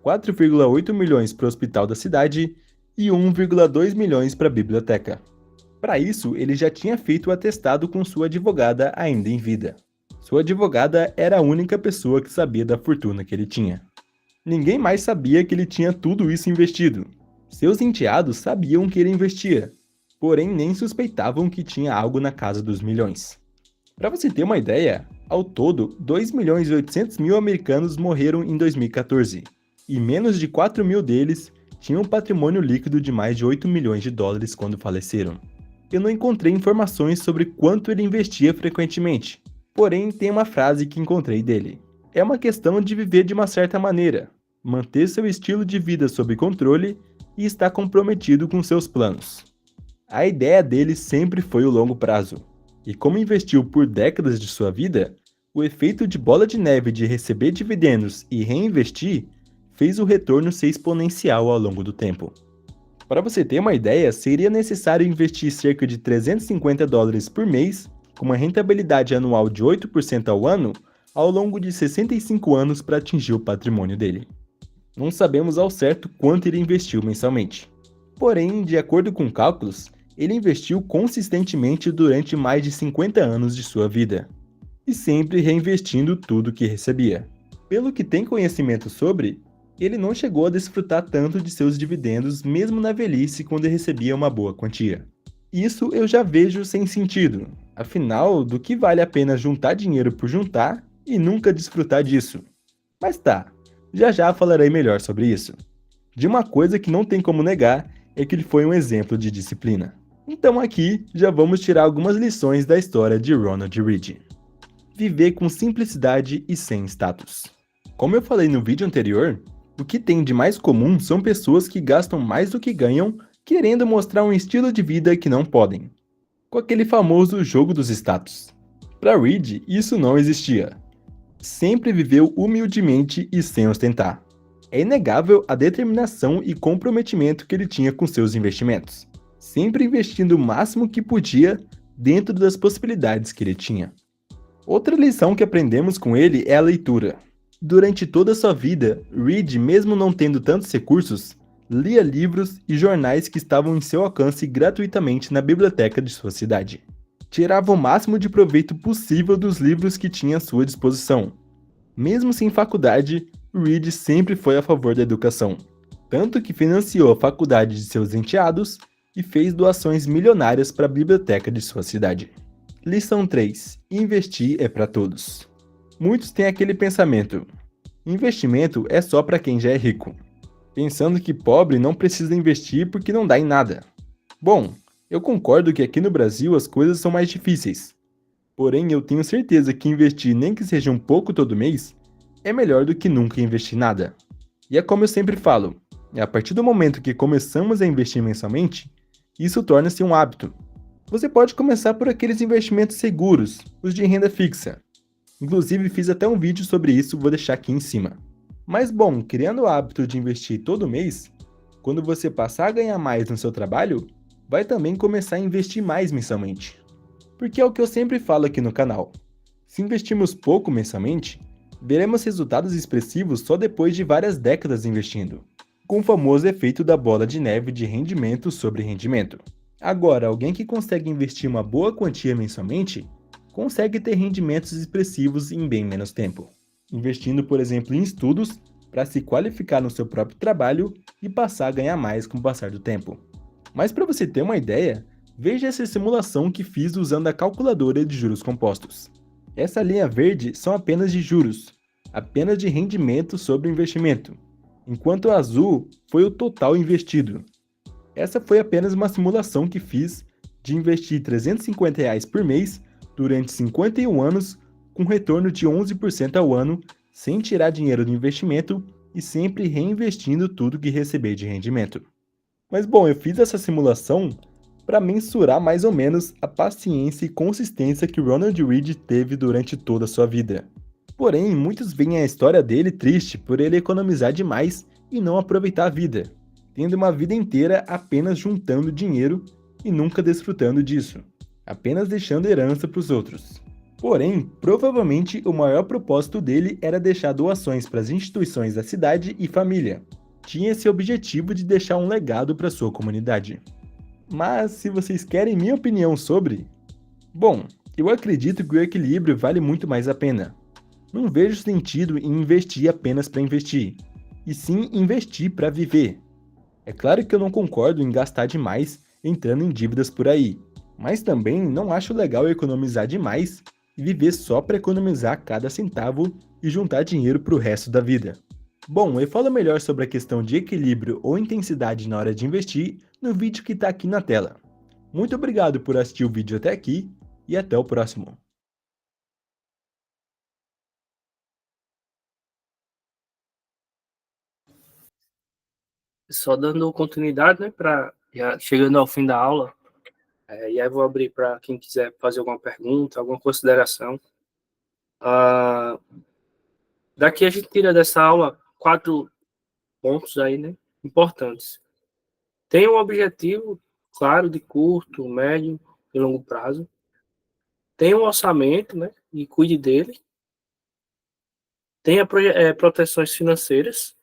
4,8 milhões para o hospital da cidade e 1,2 milhões para a biblioteca. Para isso, ele já tinha feito o atestado com sua advogada ainda em vida. Sua advogada era a única pessoa que sabia da fortuna que ele tinha. Ninguém mais sabia que ele tinha tudo isso investido. Seus enteados sabiam que ele investia, porém nem suspeitavam que tinha algo na casa dos milhões. Para você ter uma ideia, ao todo, 2 milhões e 800 mil americanos morreram em 2014, e menos de 4 mil deles tinham um patrimônio líquido de mais de 8 milhões de dólares quando faleceram. Eu não encontrei informações sobre quanto ele investia frequentemente, porém tem uma frase que encontrei dele. É uma questão de viver de uma certa maneira, manter seu estilo de vida sob controle e estar comprometido com seus planos. A ideia dele sempre foi o longo prazo, e como investiu por décadas de sua vida, o efeito de bola de neve de receber dividendos e reinvestir fez o retorno ser exponencial ao longo do tempo. Para você ter uma ideia, seria necessário investir cerca de 350 dólares por mês, com uma rentabilidade anual de 8% ao ano, ao longo de 65 anos para atingir o patrimônio dele. Não sabemos ao certo quanto ele investiu mensalmente. Porém, de acordo com cálculos, ele investiu consistentemente durante mais de 50 anos de sua vida, e sempre reinvestindo tudo que recebia. Pelo que tem conhecimento sobre, ele não chegou a desfrutar tanto de seus dividendos mesmo na velhice quando recebia uma boa quantia. Isso eu já vejo sem sentido, afinal, do que vale a pena juntar dinheiro por juntar e nunca desfrutar disso? Mas tá, já falarei melhor sobre isso. De uma coisa que não tem como negar é que ele foi um exemplo de disciplina. Então aqui já vamos tirar algumas lições da história de Ronald Read. Viver com simplicidade e sem status. Como eu falei no vídeo anterior, o que tem de mais comum são pessoas que gastam mais do que ganham, querendo mostrar um estilo de vida que não podem, com aquele famoso jogo dos status. Para Reed, isso não existia. Sempre viveu humildemente e sem ostentar. É inegável a determinação e comprometimento que ele tinha com seus investimentos, sempre investindo o máximo que podia dentro das possibilidades que ele tinha. Outra lição que aprendemos com ele é a leitura. Durante toda a sua vida, Reed, mesmo não tendo tantos recursos, lia livros e jornais que estavam em seu alcance gratuitamente na biblioteca de sua cidade. Tirava o máximo de proveito possível dos livros que tinha à sua disposição. Mesmo sem faculdade, Reed sempre foi a favor da educação, tanto que financiou a faculdade de seus enteados e fez doações milionárias para a biblioteca de sua cidade. Lição 3: investir é para todos. Muitos têm aquele pensamento: investimento é só para quem já é rico, pensando que pobre não precisa investir porque não dá em nada. Bom, eu concordo que aqui no Brasil as coisas são mais difíceis, porém eu tenho certeza que investir nem que seja um pouco todo mês é melhor do que nunca investir nada. E é como eu sempre falo, é a partir do momento que começamos a investir mensalmente, isso torna-se um hábito. Você pode começar por aqueles investimentos seguros, os de renda fixa. Inclusive fiz até um vídeo sobre isso, vou deixar aqui em cima. Mas bom, criando o hábito de investir todo mês, quando você passar a ganhar mais no seu trabalho, vai também começar a investir mais mensalmente. Porque é o que eu sempre falo aqui no canal. Se investirmos pouco mensalmente, veremos resultados expressivos só depois de várias décadas investindo, com o famoso efeito da bola de neve de rendimento sobre rendimento. Agora, alguém que consegue investir uma boa quantia mensalmente, consegue ter rendimentos expressivos em bem menos tempo, investindo, por exemplo, em estudos para se qualificar no seu próprio trabalho e passar a ganhar mais com o passar do tempo. Mas para você ter uma ideia, veja essa simulação que fiz usando a calculadora de juros compostos. Essa linha verde são apenas de juros, apenas de rendimento sobre o investimento, enquanto o azul foi o total investido. Essa foi apenas uma simulação que fiz de investir R$ 350 por mês durante 51 anos com retorno de 11% ao ano, sem tirar dinheiro do investimento e sempre reinvestindo tudo que receber de rendimento. Mas bom, eu fiz essa simulação para mensurar mais ou menos a paciência e consistência que Ronald Read teve durante toda a sua vida. Porém, muitos veem a história dele triste por ele economizar demais e não aproveitar a vida, tendo uma vida inteira apenas juntando dinheiro e nunca desfrutando disso, apenas deixando herança para os outros. Porém, provavelmente o maior propósito dele era deixar doações para as instituições da cidade e família. Tinha esse objetivo de deixar um legado para sua comunidade. Mas se vocês querem minha opinião sobre... Bom, eu acredito que o equilíbrio vale muito mais a pena. Não vejo sentido em investir apenas para investir, e sim investir para viver. É claro que eu não concordo em gastar demais entrando em dívidas por aí, mas também não acho legal economizar demais e viver só para economizar cada centavo e juntar dinheiro para o resto da vida. Bom, eu falo melhor sobre a questão de equilíbrio ou intensidade na hora de investir no vídeo que está aqui na tela. Muito obrigado por assistir o vídeo até aqui e até o próximo. Só dando continuidade, né, para já chegando ao fim da aula, e aí vou abrir para quem quiser fazer alguma pergunta, alguma consideração. Daqui a gente tira dessa aula 4 pontos aí, né, importantes. Tem um objetivo claro de curto, médio e longo prazo. Tem um orçamento, né, e cuide dele. Tenha proteções financeiras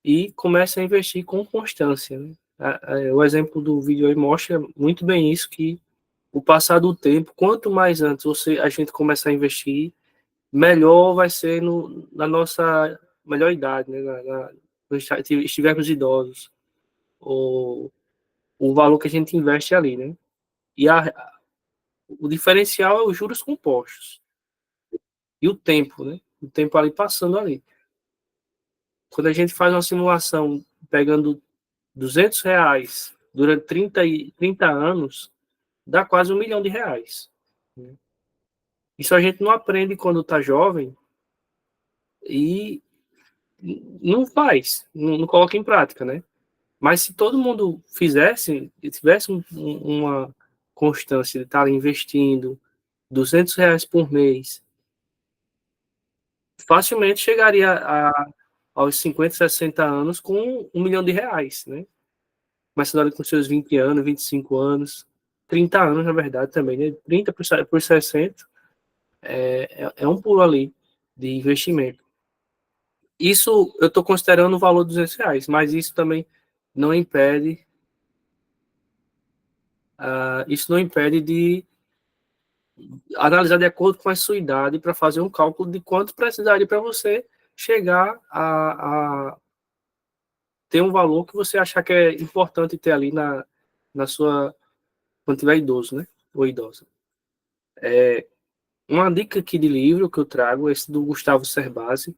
e comece a investir com constância, né? O exemplo do vídeo aí mostra muito bem isso, que o passar do tempo, quanto mais antes a gente começar a investir, melhor vai ser na nossa melhor idade, né? Quando estivermos idosos, o valor que a gente investe ali, né? E o diferencial é os juros compostos e o tempo, né? O tempo ali passando ali. Quando a gente faz uma simulação pegando R$ 200 durante 30 anos, dá quase R$ 1 milhão. Isso a gente não aprende quando está jovem e não faz, não coloca em prática, né? Mas se todo mundo fizesse, tivesse uma constância de estar investindo R$ 200 por mês, facilmente chegaria aos 50, 60 anos com R$ 1 milhão, né? Mas na hora com seus 20 anos, 25 anos, 30 anos, na verdade, também, né? 30 por 60 é um pulo ali de investimento. Isso eu estou considerando o valor de R$ 200, mas isso também não impede, isso não impede de analisar de acordo com a sua idade para fazer um cálculo de quanto precisaria para você chegar a ter um valor que você achar que é importante ter ali na sua, quando tiver idoso, né? Ou idosa. Uma dica aqui de livro que eu trago é esse do Gustavo Cerbasi,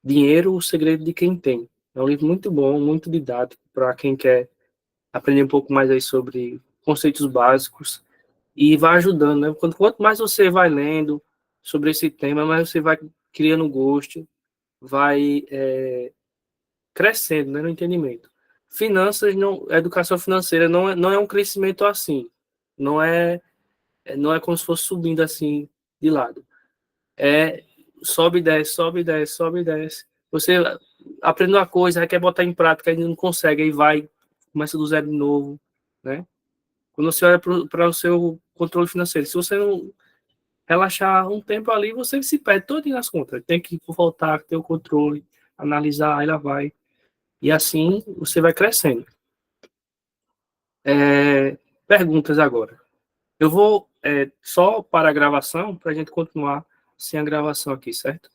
Dinheiro, o Segredo de Quem Tem. É um livro muito bom, muito didático para quem quer aprender um pouco mais aí sobre conceitos básicos e vai ajudando, né? Quanto mais você vai lendo sobre esse tema, mais você vai criando gosto, vai crescendo, né, no entendimento. Finanças, não, educação financeira não é um crescimento assim, não é, não é como se fosse subindo assim de lado. É sobe e desce, sobe e desce, sobe e desce. Você aprende uma coisa, aí quer botar em prática, ainda não consegue, aí vai, começa do zero de novo, né? Quando você olha para o seu controle financeiro, se você não relaxar um tempo ali, você se perde todo nas contas. Tem que voltar, ter o controle, analisar, aí lá vai. E assim você vai crescendo. Perguntas agora. Eu vou só para a gravação, para a gente continuar sem a gravação aqui, certo?